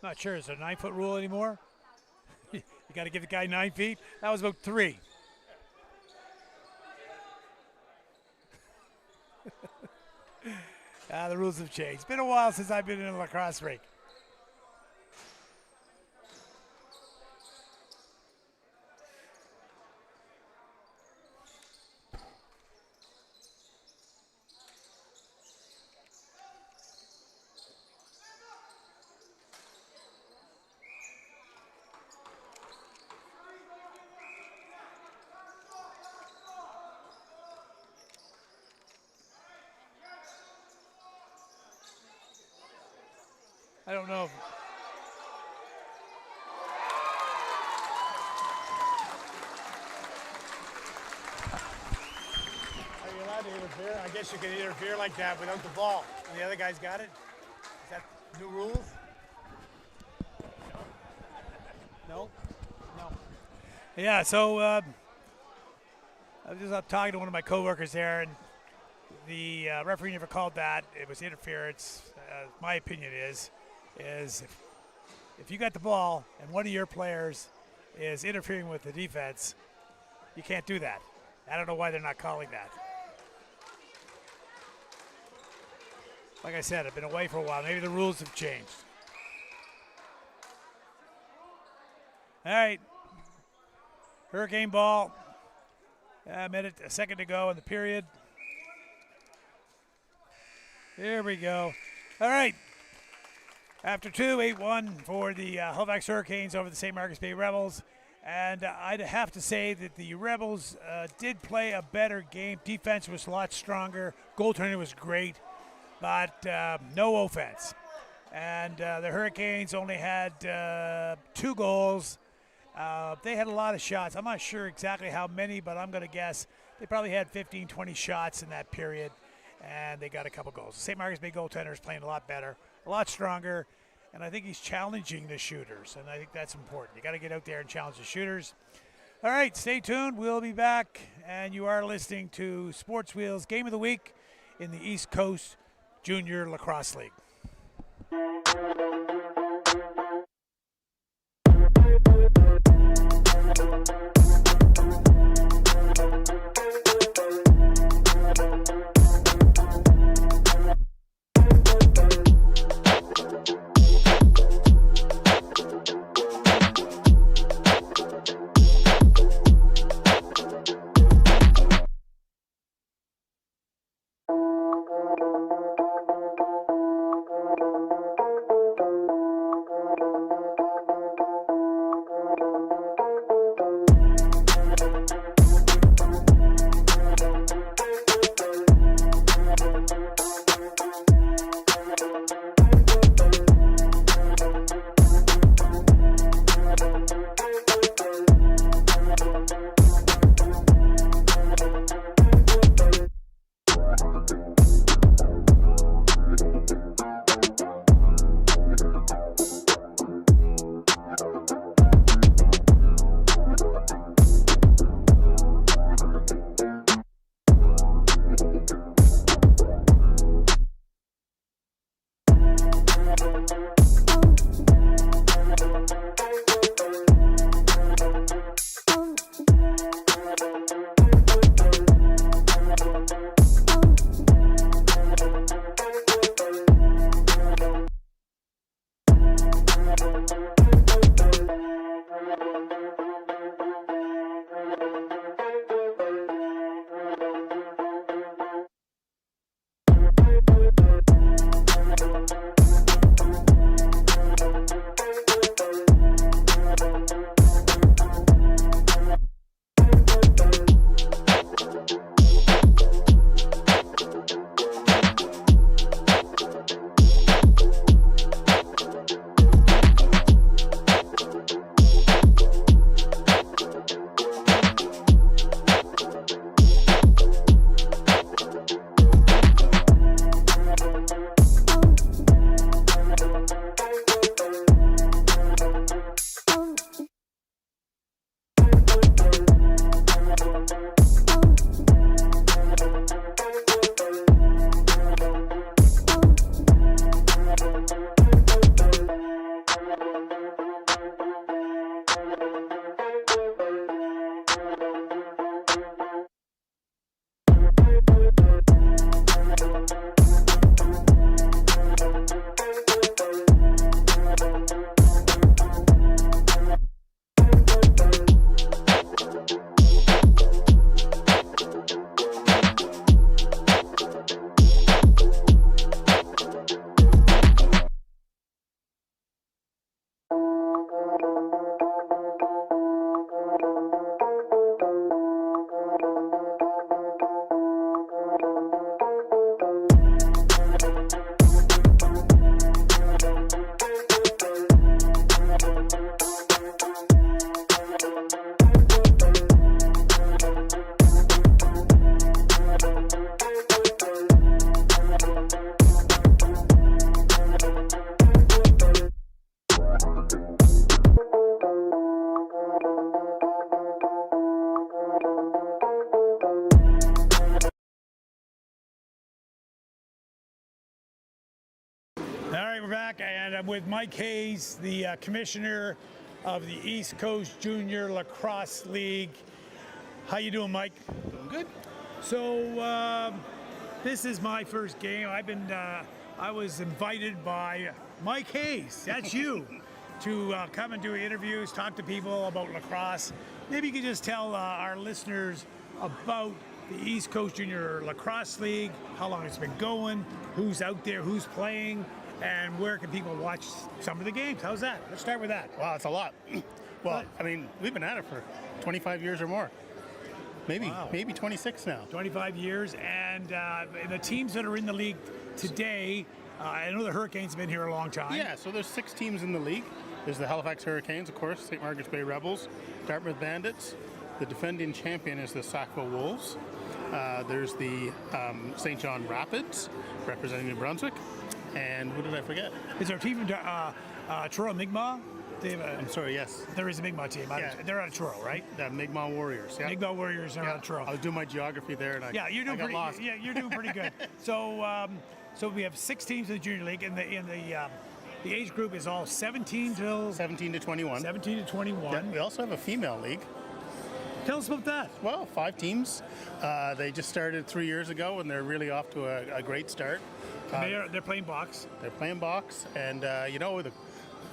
Not sure. Is there a 9-foot rule anymore? You got to give the guy 9 feet. That was about 3. The rules have changed. It's been a while since I've been in a lacrosse rink. I don't know. Are you allowed to interfere? I guess you can interfere like that without the ball. And the other guy's got it? Is that new rules? No? No. Yeah, so I was just up talking to one of my coworkers there, and the referee never called that. It was interference. My opinion is if you got the ball and one of your players is interfering with the defense, you can't do that. I don't know why they're not calling that. Like I said, I've been away for a while. Maybe the rules have changed. All right. Hurricane ball. A second to go in the period. Here we go. All right. After 2, 8-1 for the Halifax Hurricanes over the St. Margaret's Bay Rebels. And I'd have to say that the Rebels did play a better game. Defense was a lot stronger. Goaltending was great, but no offense. And the Hurricanes only had 2 goals. They had a lot of shots. I'm not sure exactly how many, but I'm going to guess they probably had 15, 20 shots in that period, and they got a couple goals. The St. Margaret's Bay goaltender is playing a lot better, a lot stronger, and I think he's challenging the shooters, and I think that's important. You got to get out there and challenge the shooters. All right, stay tuned. We'll be back, and you are listening to Sports Wheels Game of the Week in the East Coast Junior Lacrosse League. with Mike Hayes, the commissioner of the East Coast Junior Lacrosse League. How you doing, Mike? Doing good. So this is my first game. I was invited by Mike Hayes, that's you, to come and do interviews, talk to people about lacrosse. Maybe you could just tell our listeners about the East Coast Junior Lacrosse League, how long it's been going, who's out there, who's playing, and where can people watch some of the games. How's that? Let's start with that. Wow, it's a lot. Well, I mean, we've been at it for 25 years or more. Maybe 26 now. 25 years, and the teams that are in the league today, I know the Hurricanes have been here a long time. Yeah, so there's 6 teams in the league. There's the Halifax Hurricanes, of course, St. Margaret's Bay Rebels, Dartmouth Bandits. The defending champion is the Sackville Wolves. There's the St. John Rapids, representing New Brunswick. And who did I forget? Is there a team from Truro Mi'kmaq? I'm sorry, yes. There is a Mi'kmaq team. Yeah. They're out of Truro, right? The Mi'kmaq Warriors. Yeah. Mi'kmaq Warriors are out of Truro. I was doing my geography there, and I got lost. Yeah, you're doing pretty good. So we have 6 teams in the junior league, and the age group is all 17 to 21. 17 to 21. Yeah, we also have a female league. Tell us about that. Well, 5 teams. They just started 3 years ago, and they're really off to a great start. They're playing box. They're playing box, and the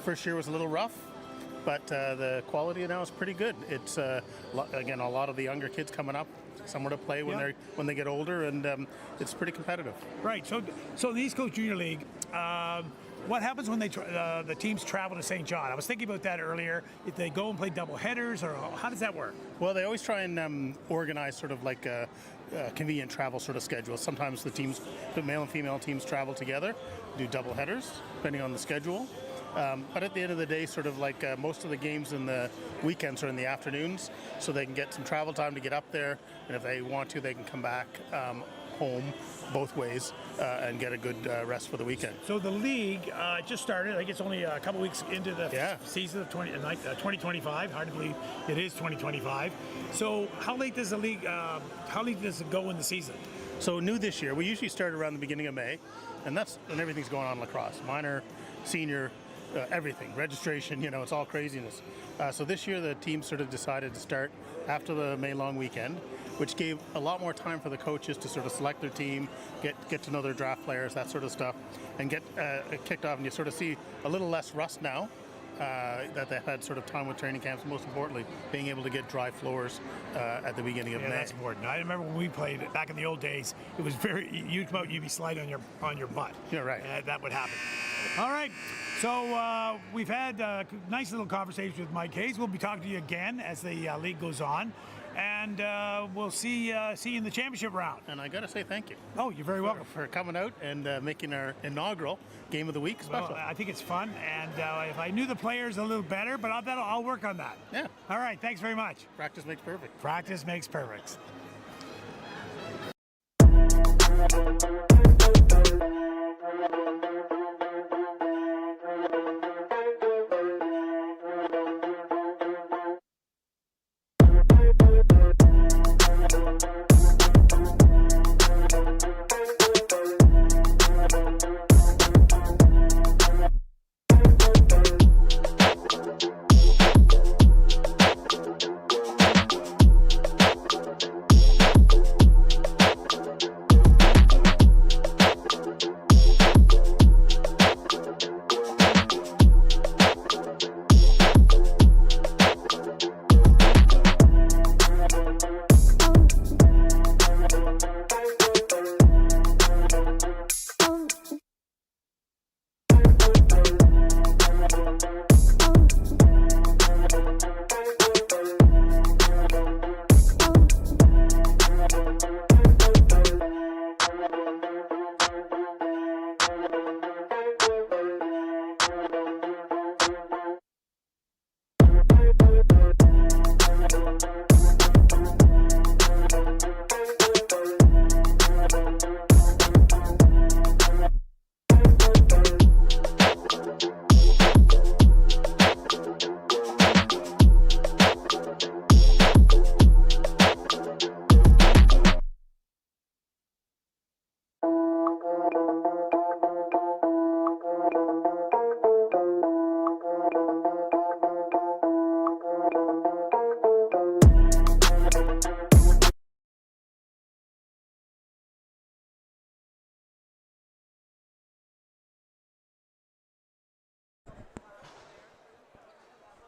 first year was a little rough, but the quality now is pretty good. It's again, a lot of the younger kids coming up, somewhere to play when they get older, and it's pretty competitive. Right. So the East Coast Junior League. What happens when the teams travel to St. John? I was thinking about that earlier. If they go and play double headers, or how does that work? Well, they always try and organize sort of like a convenient travel sort of schedule. Sometimes the male and female teams travel together, do double headers, depending on the schedule. But at the end of the day, sort of like most of the games in the weekends are in the afternoons, so they can get some travel time to get up there, and if they want to, they can come back home both ways and get a good rest for the weekend. So the league just started. I think it's only a couple weeks into the season of 2025. Hard to believe it is 2025. So how late does the league? How late does it go in the season? So new this year. We usually start around the beginning of May, and that's when everything's going on lacrosse. Minor, senior, everything. Registration. It's all craziness. So this year the team sort of decided to start after the May long weekend, which gave a lot more time for the coaches to sort of select their team, get to know their draft players, that sort of stuff, and get kicked off. And you sort of see a little less rust now that they've had sort of time with training camps. Most importantly, being able to get dry floors at the beginning of May. That's important. I remember when we played back in the old days. It was you'd be sliding on your butt. Yeah, right. That would happen. All right. So we've had a nice little conversation with Mike Hayes. We'll be talking to you again as the league goes on. And we'll see you in the championship round. And I got to say thank you. Oh, you're very welcome. For coming out and making our inaugural Game of the Week special. Well, I think it's fun, and if I knew the players a little better, but I'll work on that. Yeah. All right, thanks very much. Practice makes perfect. Practice makes perfect.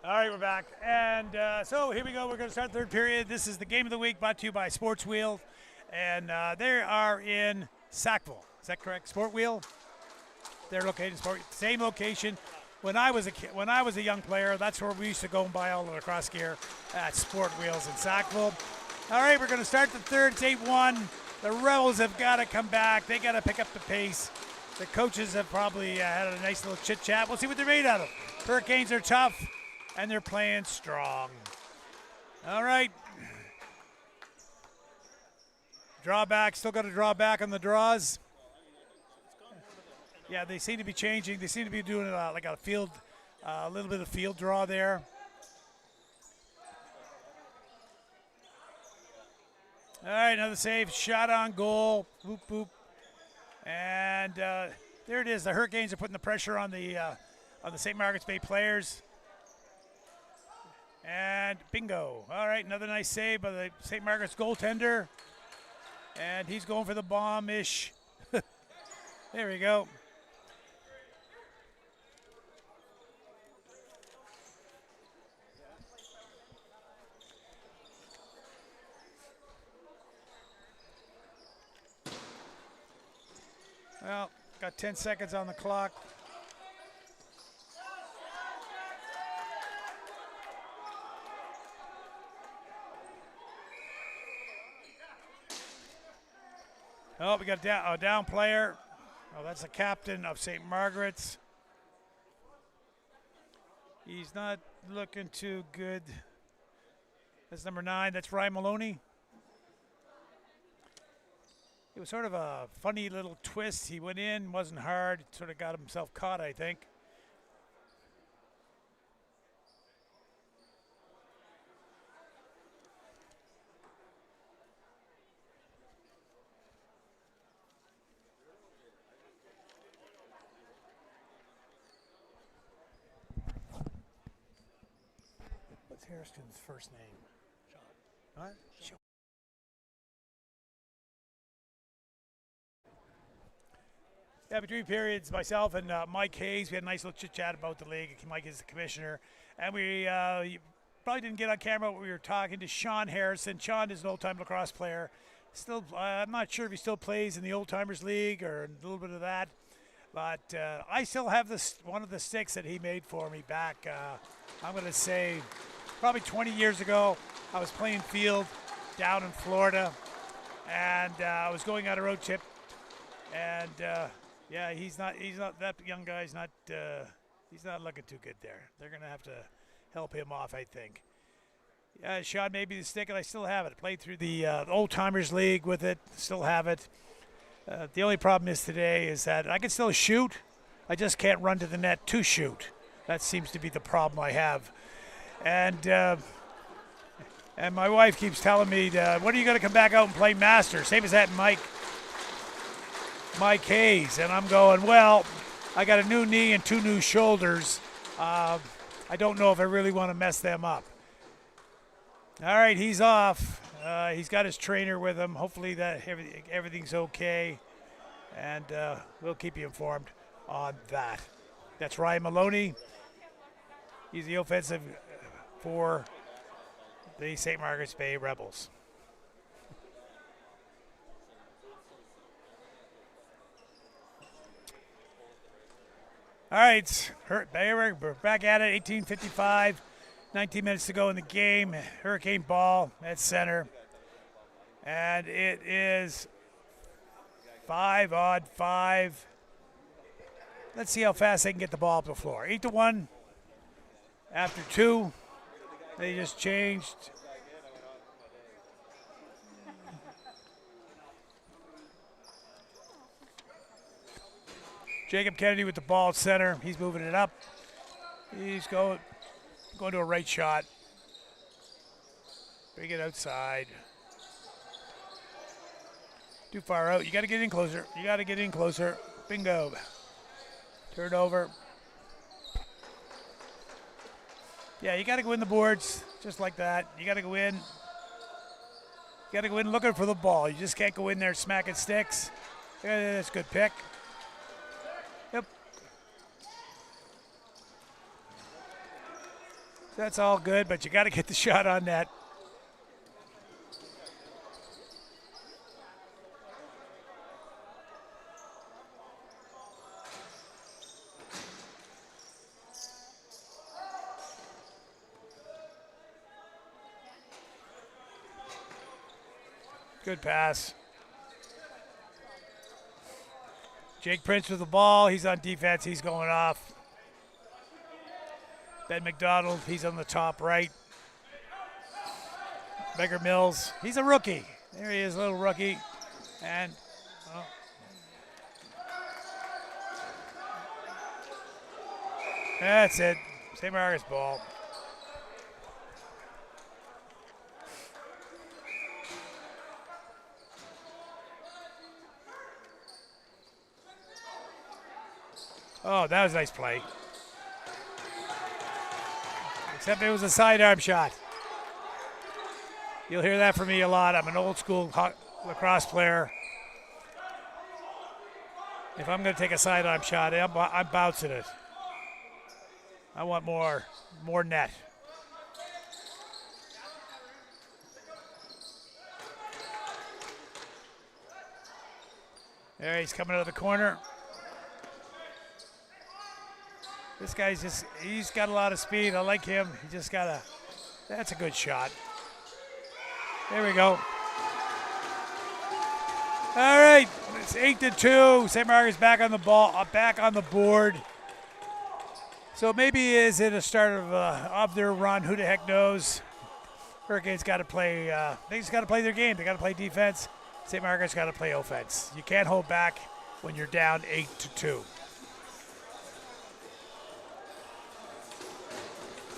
All right, we're back. And so here we go. We're going to start third period. This is the game of the week brought to you by Sports Wheel. And they are in Sackville. Is that correct? Sport Wheel? They're located in same location. When I was a young player, that's where we used to go and buy all the lacrosse gear at Sport Wheels in Sackville. All right, we're going to start the third. It's 8-1. The Rebels have got to come back. They got to pick up the pace. The coaches have probably had a nice little chit-chat. We'll see what they're made out of. Hurricanes are tough, and they're playing strong. All right. Draw back. Still got to draw back on the draws. Yeah, they seem to be changing. They seem to be doing like a field, a little bit of field draw there. All right, another save. Shot on goal. Boop, boop. And there it is. The Hurricanes are putting the pressure on the St. Margaret's Bay players. And bingo. All right, another nice save by the St. Margaret's goaltender. And he's going for the bomb-ish. There we go. Well, got 10 seconds on the clock. Oh, we got a down player. Oh, that's the captain of St. Margaret's. He's not looking too good. That's number 9. That's Ryan Maloney. It was sort of a funny little twist. He went in, wasn't hard, sort of got himself caught, I think. What's Harrison's first name? Sean. What? Sean. Yeah, between periods, myself and Mike Hayes, we had a nice little chit-chat about the league. Mike is the commissioner. And we probably didn't get on camera, but we were talking to Sean Harrison. Sean is an old-time lacrosse player. Still, I'm not sure if he still plays in the Old-Timers League or a little bit of that. But I still have one of the sticks that he made for me back, I'm going to say, probably 20 years ago. I was playing field down in Florida, and I was going on a road trip. And yeah, he's not that young guy's not he's not looking too good there. They're gonna have to help him off, I think. Yeah, Sean made me the stick, and I still have it. Played through the Old Timers League with it, still have it. The only problem is today is that I can still shoot. I just can't run to the net to shoot. That seems to be the problem I have. And my wife keeps telling me, when are you gonna come back out and play Master? Same as that Mike Hayes, and I'm going, well, I got a new knee and 2 new shoulders. I don't know if I really want to mess them up. All right, he's off. He's got his trainer with him. Hopefully that everything's okay, and we'll keep you informed on that. That's Ryan Maloney. He's the offensive for the St. Margaret's Bay Rebels. All right, we're back at it, 18:55, 19 minutes to go in the game. Hurricane ball at center. And it is 5-on-5. Let's see how fast they can get the ball up the floor. 8-1 after 2. They just changed. Jacob Kennedy with the ball at center. He's moving it up. He's going to a right shot. Bring it outside. Too far out. You got to get in closer. You got to get in closer. Bingo. Turnover. Yeah, you got to go in the boards just like that. You got to go in. You got to go in looking for the ball. You just can't go in there smacking sticks. Yeah, that's a good pick. Yep. That's all good, but you got to get the shot on net. Good pass. Jake Prince with the ball. He's on defense. He's going off. Ben McDonald, he's on the top right. Beggar Mills, he's a rookie. There he is, little rookie. And that's it. St. Margaret's ball. Oh, that was a nice play. Except it was a sidearm shot. You'll hear that from me a lot. I'm an old school lacrosse player. If I'm going to take a sidearm shot, I'm bouncing it. I want more net. There, he's coming out of the corner. This guy's he's got a lot of speed. I like him. He just got that's a good shot. There we go. All right, it's 8-2. St. Margaret's back on the ball, back on the board. So maybe is it a start of their run? Who the heck knows? Hurricanes got to play. They just got to play their game. They got to play defense. St. Margaret's got to play offense. You can't hold back when you're down 8-2.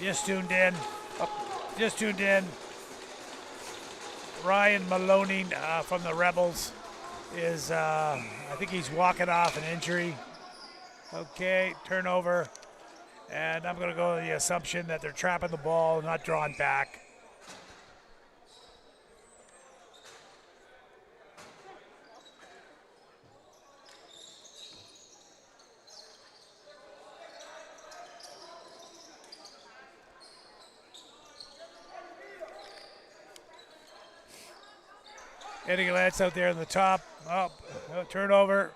Just tuned in. Ryan Maloney from the Rebels is, I think he's walking off an injury. Okay, turnover. And I'm going to go with the assumption that they're trapping the ball, not drawing back. Eddie Lance out there in the top. Oh, turnover.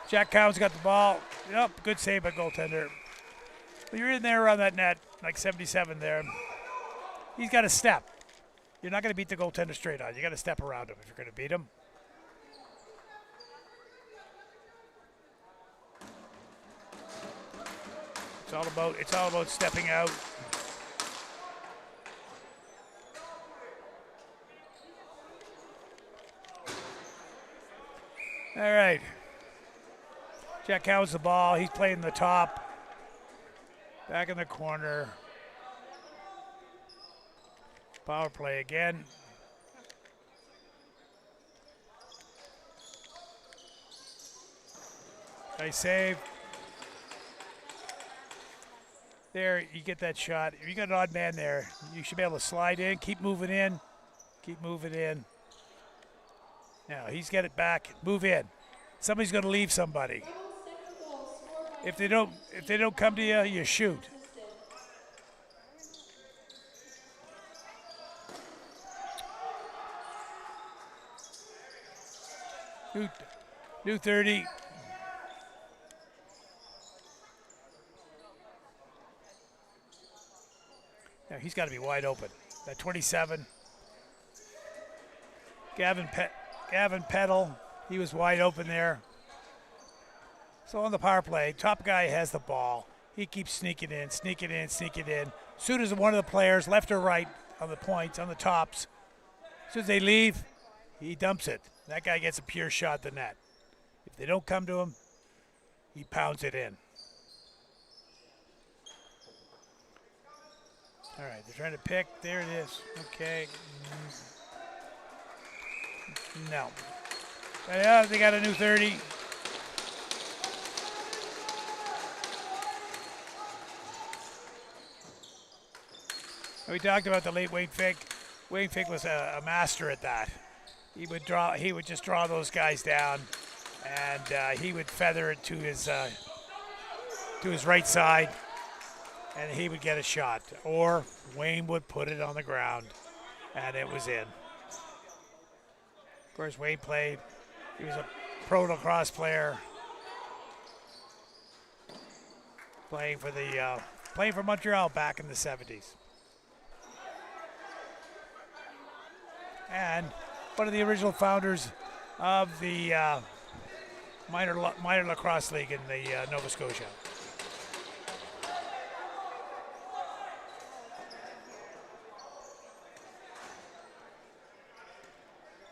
Jack Cowan's got the ball. Yep, good save by goaltender. But you're in there around that net, like 77 there. He's got to step. You're not going to beat the goaltender straight on. You got to step around him if you're going to beat him. It's all about stepping out. All right. Jack Cowan's the ball. He's playing the top. Back in the corner. Power play again. Nice save. There, you get that shot. If you got an odd man there, you should be able to slide in, keep moving in. Keep moving in. Now, he's got it back. Move in. Somebody's going to leave somebody. If they don't come to you, you shoot. New 30. Now he's got to be wide open. That 27. Gavin Peddle, he was wide open there. So on the power play, top guy has the ball. He keeps sneaking in. As soon as one of the players, left or right, on the points, on the tops, as soon as they leave, he dumps it. That guy gets a pure shot at the net. If they don't come to him, he pounds it in. All right, they're trying to pick. There it is. Okay. No. Yeah, they got a new 30. We talked about the late Wayne Fink. Wayne Fink was a master at that. He would just draw those guys down, and he would feather it to his right side. and he would get a shot. Or Wayne would put it on the ground, and it was in. Of course, Wayne played. He was a pro lacrosse player, playing for Montreal back in the 70s. And one of the original founders of the minor lacrosse league in the Nova Scotia.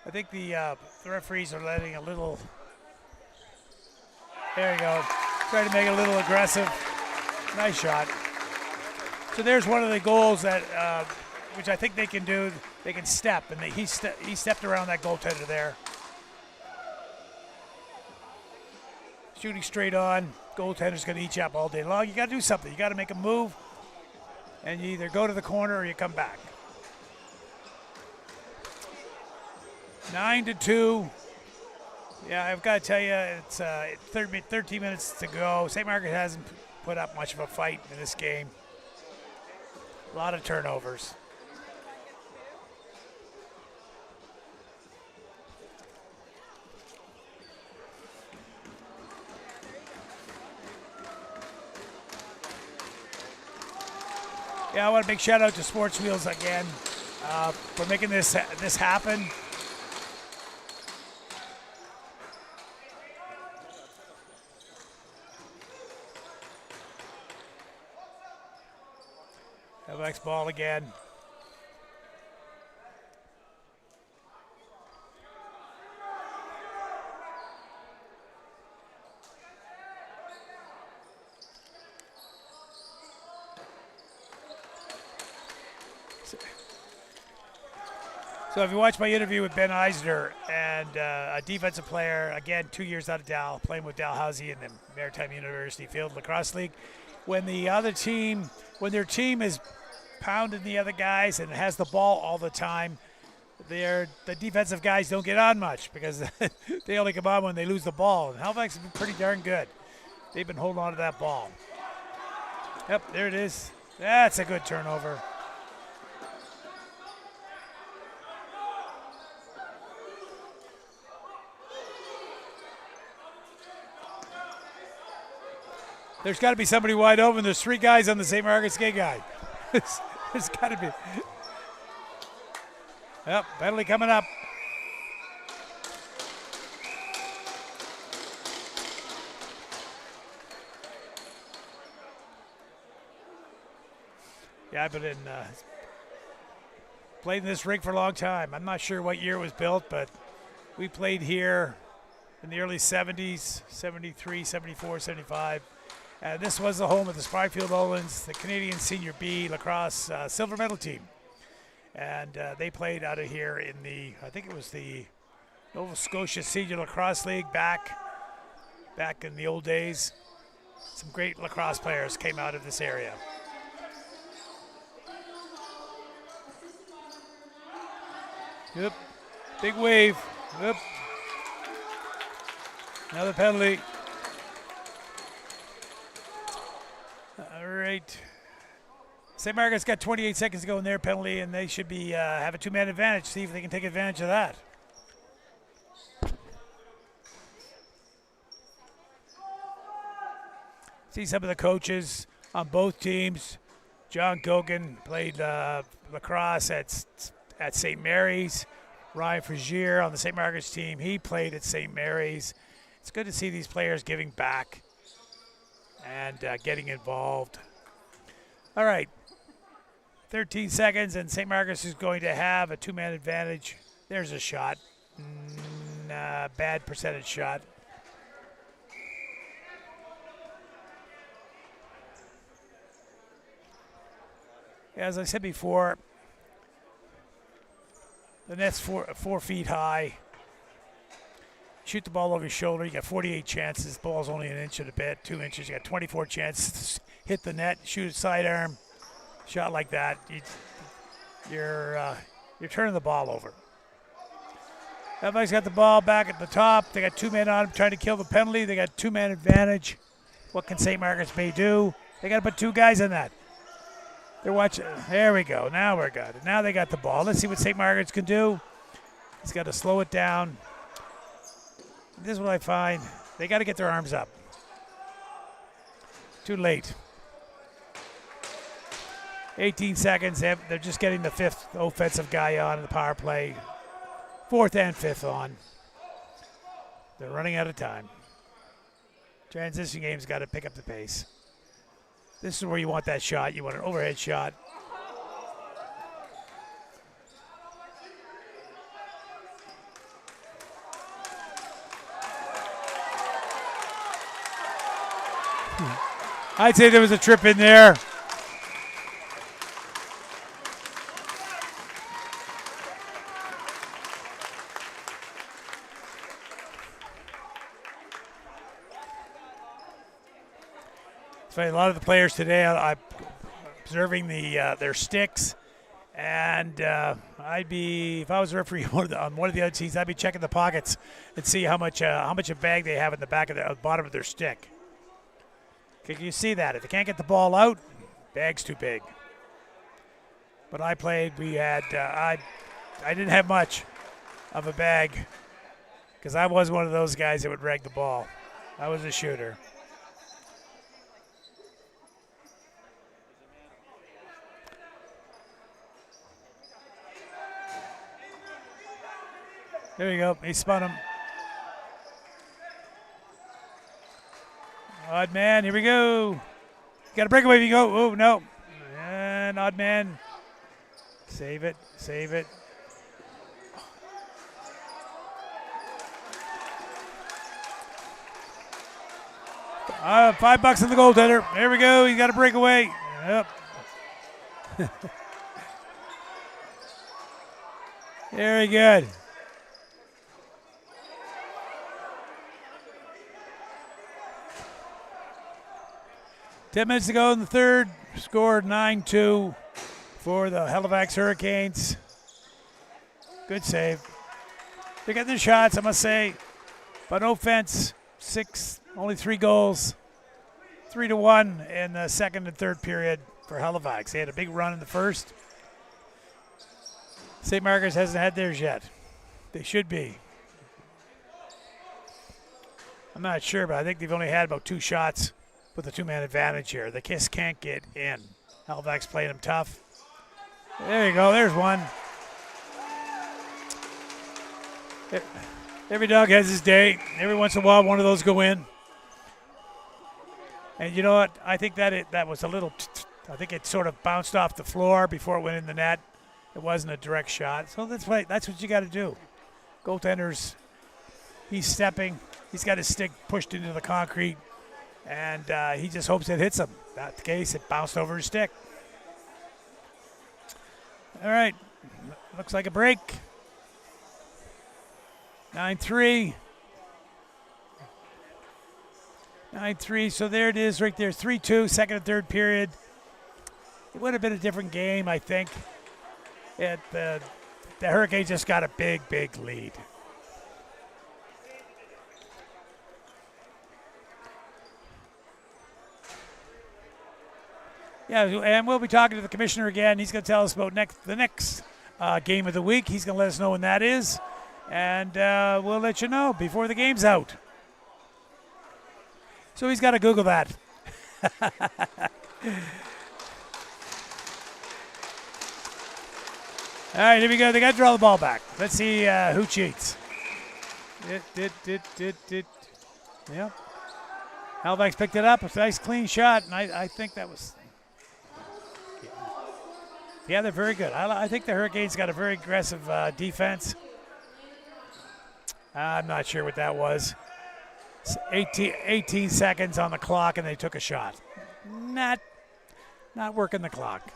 I think the referees are letting a little. There you go. Trying to make it a little aggressive. Nice shot. So there's one of the goals that, which I think they can do. They can step, and he stepped around that goaltender there. Shooting straight on. Goaltender's going to eat you up all day long. You got to do something. You got to make a move, and you either go to the corner or you come back. 9-2. Yeah, I've got to tell you, it's 13 minutes to go. St. Margaret hasn't put up much of a fight in this game. A lot of turnovers. Yeah, I want a big shout out to Sports Wheels again for making this happen. Halifax ball again. So if you watch my interview with Ben Eisner, and a defensive player, again, 2 years out of Dal, playing with Dalhousie in the Maritime University Field Lacrosse League, when their team is pounding the other guys and has the ball all the time, the defensive guys don't get on much because they only come on when they lose the ball. And Halifax has been pretty darn good. They've been holding on to that ball. Yep, there it is. That's a good turnover. There's got to be somebody wide open. There's 3 guys on the St. Margaret's skate guy. There's got to be. Yep, penalty coming up. Yeah, I've been played in this rink for a long time. I'm not sure what year it was built, but we played here in the early 70s, 73, 74, 75. This was the home of the Spryfield Owens, the Canadian Senior B lacrosse silver medal team. And they played out of here in I think it was the Nova Scotia Senior Lacrosse League back in the old days. Some great lacrosse players came out of this area. Yep, big wave. Yep. Another penalty. All right. St. Margaret's got 28 seconds to go in their penalty, and they should be have a 2-man advantage. See if they can take advantage of that. See some of the coaches on both teams. John Gogan played lacrosse at St. Mary's. Ryan Frazier on the St. Margaret's team, he played at St. Mary's. It's good to see these players giving back and getting involved. All right, 13 seconds, and St. Margaret's is going to have a 2-man advantage. There's a shot. Bad percentage shot. As I said before, the net's 4 feet high. Shoot the ball over your shoulder. You got 48 chances. The ball's only an inch and a bit, 2 inches. You got 24 chances to hit the net. Shoot a sidearm shot like that. You're turning the ball over. Everybody's got the ball back at the top. They got 2 men on them trying to kill the penalty. They got 2-man advantage. What can St. Margaret's Bay do? They got to put 2 guys in that. They're watching. There we go. Now we're good. Now they got the ball. Let's see what St. Margaret's can do. He's got to slow it down. This is what I find. They got to get their arms up. Too late. 18 seconds. They're just getting the fifth offensive guy on in the power play. Fourth and fifth on. They're running out of time. Transition game's got to pick up the pace. This is where you want that shot. You want an overhead shot. I'd say there was a trip in there. It's funny, a lot of the players today, I'm observing their sticks, and I'd be, if I was a referee on one of the other teams, I'd be checking the pockets and see how much a bag they have in the back of the bottom of their stick. Can you see that? If they can't get the ball out, bag's too big. But I played, we had, I didn't have much of a bag because I was one of those guys that would rag the ball. I was a shooter. There you go. He spun him. Odd man. Here we go. Got a breakaway if you go. Oh, no. And odd man. Save it. Save it. $5 on the goaltender. There we go. He got a breakaway. Yep. Very good. 10 minutes to go in the third. Scored 9-2 for the Halifax Hurricanes. Good save. They're getting the shots, I must say. But no offense. Only 3 goals. 3-1 in the second and third period for Halifax. They had a big run in the first. St. Margaret's hasn't had theirs yet. They should be. I'm not sure, but I think they've only had about 2 shots with a 2-man advantage here. The Kiss can't get in. Halifax playing them tough. There you go. There's one. Every dog has his day. Every once in a while, one of those go in. And you know what? I think that was a little. I think it sort of bounced off the floor before it went in the net. It wasn't a direct shot. So that's what you got to do. Goaltenders. He's stepping. He's got his stick pushed into the concrete. And he just hopes it hits him. Not the case. It bounced over his stick. All right. Looks like a break. 9-3. 9-3. So there it is right there. 3-2, second and third period. It would have been a different game, I think. The Hurricanes just got a big, big lead. Yeah, and we'll be talking to the commissioner again. He's going to tell us about the next game of the week. He's going to let us know when that is. And we'll let you know before the game's out. So he's got to Google that. All right, here we go. They got to draw the ball back. Let's see who cheats. Yep. Halifax picked it up. A nice clean shot, and I think that was... Yeah, they're very good. I think the Hurricanes got a very aggressive defense. I'm not sure what that was. 18 seconds on the clock, and they took a shot. Not working the clock.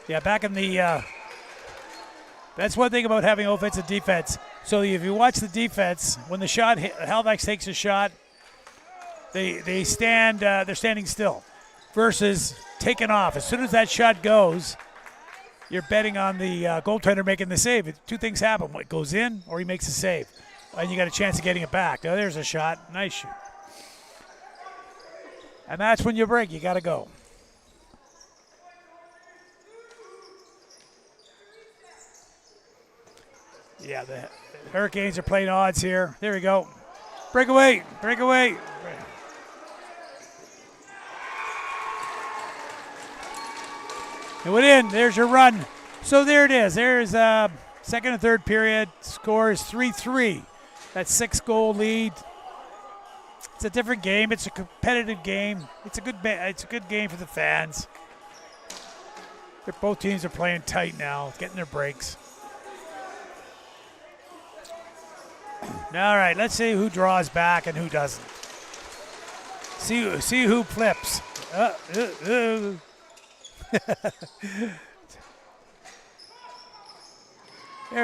Yeah, back in the that's one thing about having offensive defense. So if you watch the defense, when the shot Halifax takes a shot, They stand. They're standing still, versus taking off. As soon as that shot goes, you're betting on the goaltender making the save. Two things happen: it goes in, or he makes a save, and you got a chance of getting it back. Oh, there's a shot. Nice shoot. And that's when you break. You got to go. Yeah, the Hurricanes are playing odds here. There we go. Breakaway. Breakaway. It went in. There's your run. So there it is. There's second and third period. Score is 3-3. That's 6-goal lead. It's a different game. It's a competitive game. It's a good game for the fans. Both teams are playing tight now, getting their breaks. All right, let's see who draws back and who doesn't. See who flips. There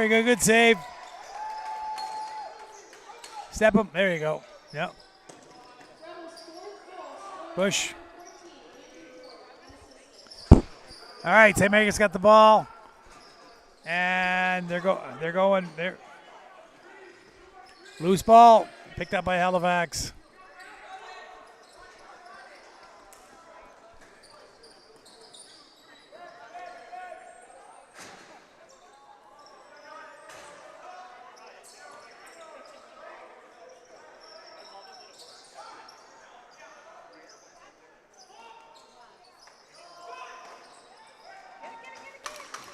you go, good save. Step him. There you go. Yep. Push. All right, St. Mary's got the ball, and they're going. Loose ball, picked up by Halifax.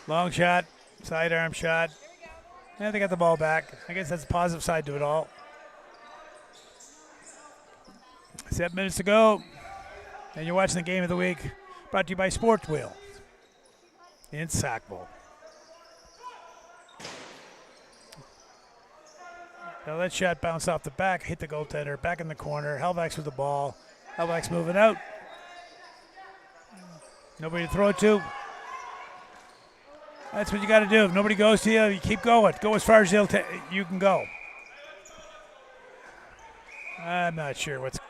Long shot, sidearm shot. And they got the ball back. I guess that's the positive side to it all. 7 minutes to go. And you're watching the game of the week, brought to you by Sports Wheel in Sackville. Now that shot bounced off the back, hit the goaltender, back in the corner. Halifax with the ball. Halifax moving out. Nobody to throw it to. That's what you got to do. If nobody goes to you, you keep going. Go as far as you can go. I'm not sure what's...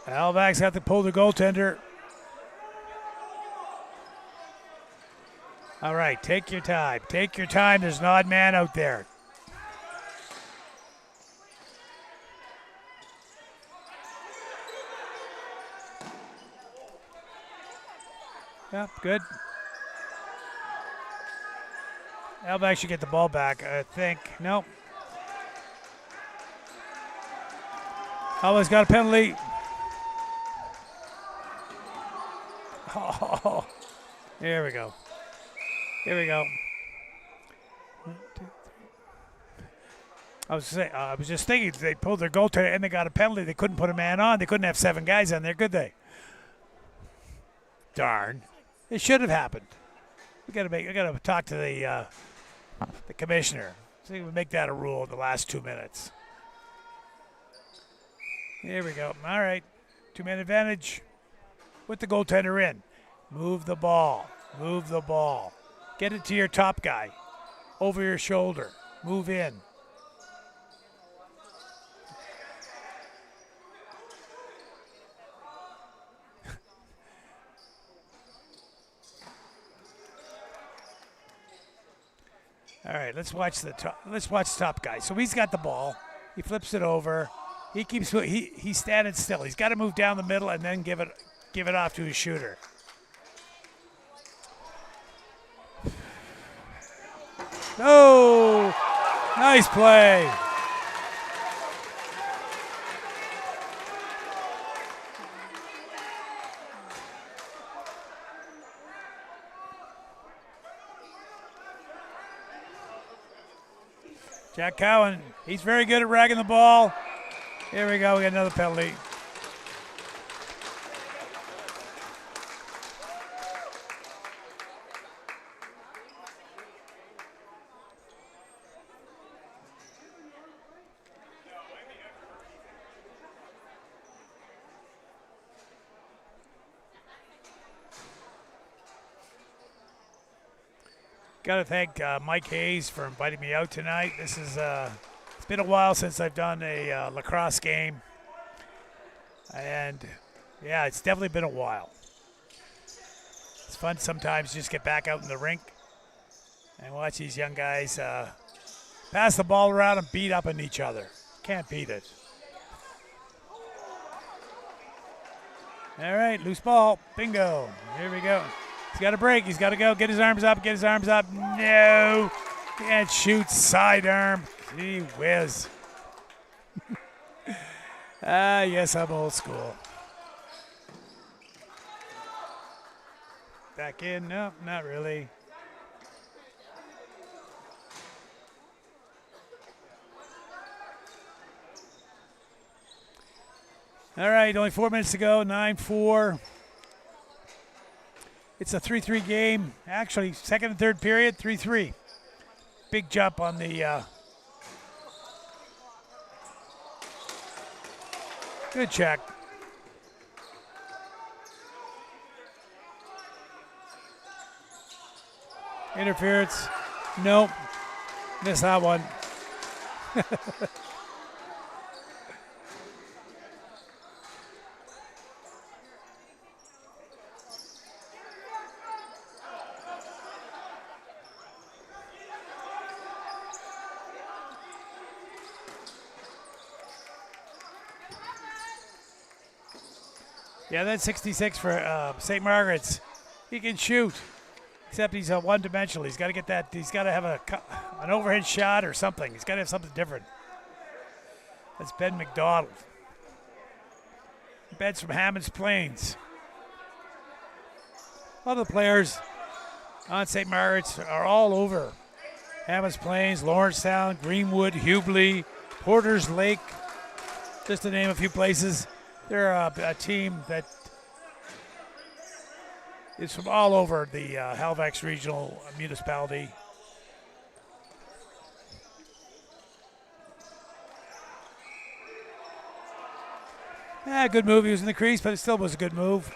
Halifax have to pull the goaltender. All right, take your time. Take your time. There's an odd man out there. Yeah, good. Halifax should get the ball back, I think. Nope. Halifax got a penalty. Oh, here we go. Here we go. 1, 2, 3. I was just thinking they pulled their goaltender and they got a penalty. They couldn't put a man on. They couldn't have 7 guys on there, could they? Darn. It should have happened. We gotta talk to the commissioner. See if we make that a rule in the last 2 minutes. Here we go. All right. 2-man advantage. With the goaltender in. Move the ball. Move the ball. Get it to your top guy. Over your shoulder. Move in. All right, let's watch the top guy. So he's got the ball. He flips it over. He's standing still. He's got to move down the middle and then give it off to his shooter. Oh, nice play. Jack Cowan, he's very good at ragging the ball. Here we go, we got another penalty. Got to thank Mike Hayes for inviting me out tonight. This is it's been a while since I've done a lacrosse game, and yeah, it's definitely been a while. It's fun sometimes just get back out in the rink and watch these young guys pass the ball around and beat up on each other. Can't beat it. All right, loose ball. Bingo. Here we go. He's got a break. He's got to go. Get his arms up. Get his arms up. No. Can't shoot. Sidearm. Gee whiz. Yes, I'm old school. Back in. No, not really. All right, only 4 minutes to go, 9-4. It's a 3-3 game. Actually, second and third period, 3-3. Big jump on the good check. Interference. Nope. Missed that one. Yeah, that's 66 for St. Margaret's. He can shoot, except he's one-dimensional. He's got to get that. He's got to have an overhead shot or something. He's got to have something different. That's Ben McDonald. Ben's from Hammonds Plains. A lot of the players on St. Margaret's are all over. Hammonds Plains, Lawrencetown, Greenwood, Hubli, Porters Lake, just to name a few places. They're a team that is from all over the Halifax Regional Municipality. Good move. He was in the crease, but it still was a good move.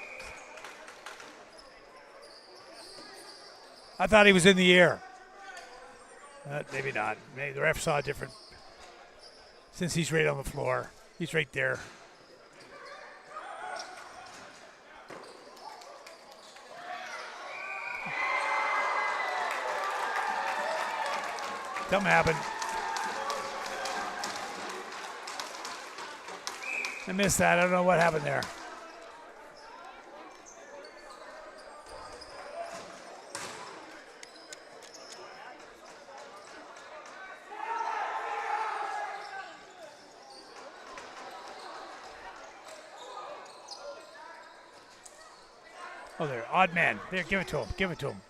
I thought he was in the air. Maybe not. Maybe the ref saw it different. Since he's right on the floor. He's right there. Something happened. I missed that. I don't know what happened there. Oh, there. Odd man. There, give it to him. Give it to him.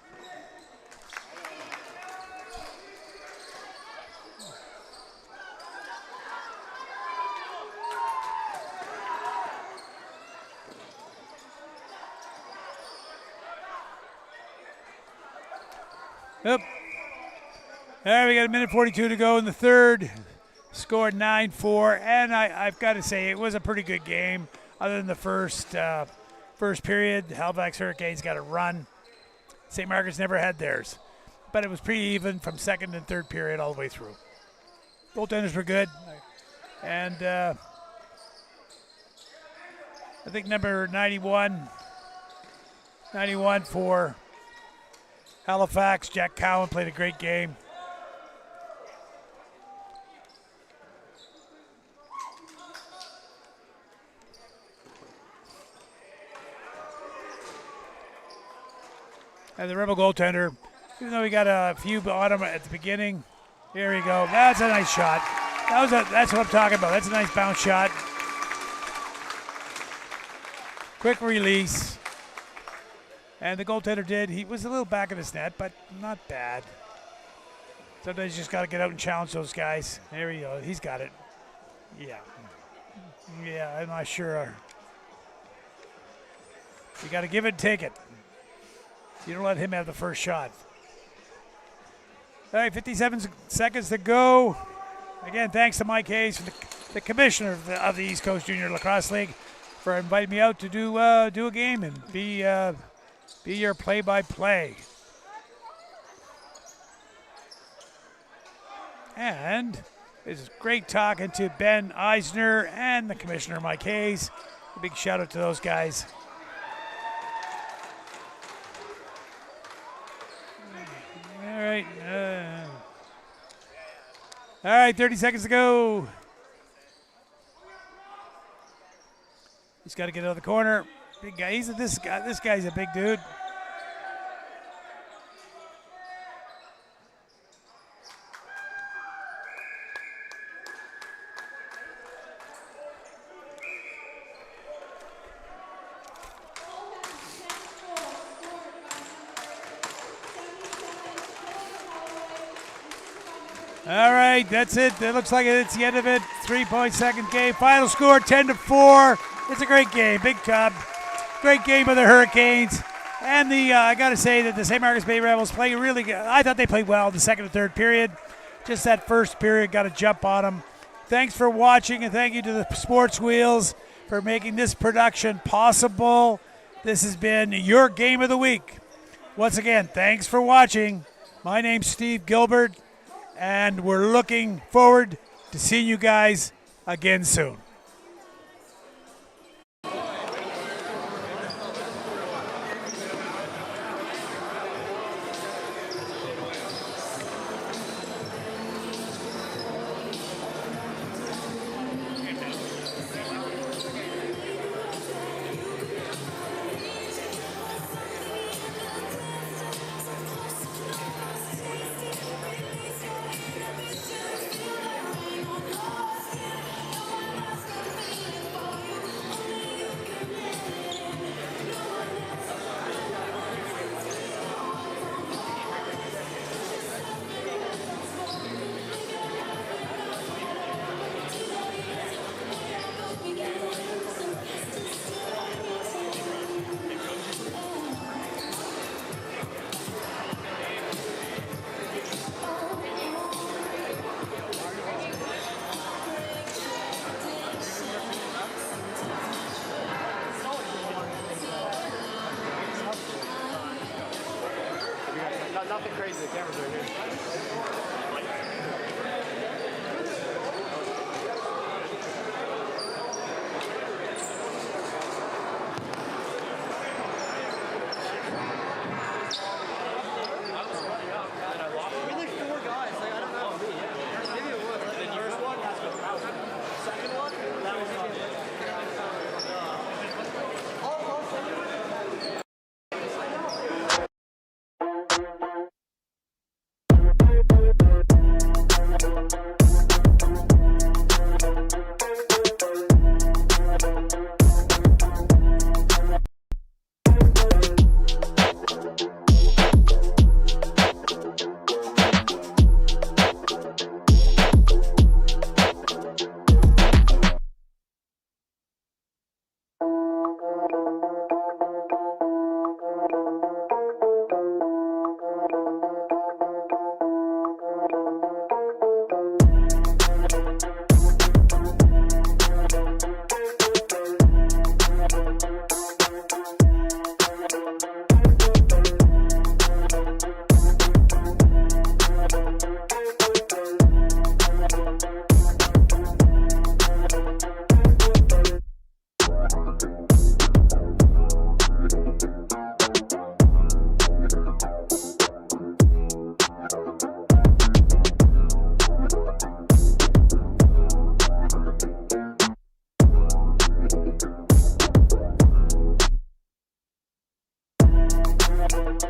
Yep. There we got a minute 42 to go in the third. Scored 9-4, and I've got to say it was a pretty good game. Other than the first period, the Halifax Hurricanes got a run. St. Margaret's never had theirs, but it was pretty even from second and third period all the way through. Goaltenders were good, and I think number 91 for Halifax, Jack Cowan played a great game. And the Rebel goaltender, even though he got a few on him at the beginning, here we go. That's a nice shot. That's what I'm talking about. That's a nice bounce shot. Quick release. And the goaltender he was a little back of his net, but not bad. Sometimes you just got to get out and challenge those guys. There you go. He's got it. Yeah. Yeah, I'm not sure. You got to give it and take it. You don't let him have the first shot. All right, 57 seconds to go. Again, thanks to Mike Hayes, the commissioner of the East Coast Junior Lacrosse League, for inviting me out to do a game and be your play-by-play. And this is great talking to Ben Eisner and the Commissioner, Mike Hayes. A big shout out to those guys. All right, 30 seconds to go. He's got to get out of the corner. Big guy. This guy's a big dude. All right, that's it. It looks like it's the end of it. 3-point second game. Final score 10-4. It's a great game. Big Cub. Great game of the Hurricanes. And I got to say that the St. Margaret's Bay Rebels play really good. I thought they played well in the second and third period. Just that first period got a jump on them. Thanks for watching, and thank you to the Sports Wheels for making this production possible. This has been your Game of the Week. Once again, thanks for watching. My name's Steve Gilbert, and we're looking forward to seeing you guys again soon. Nothing crazy. The camera's right here. You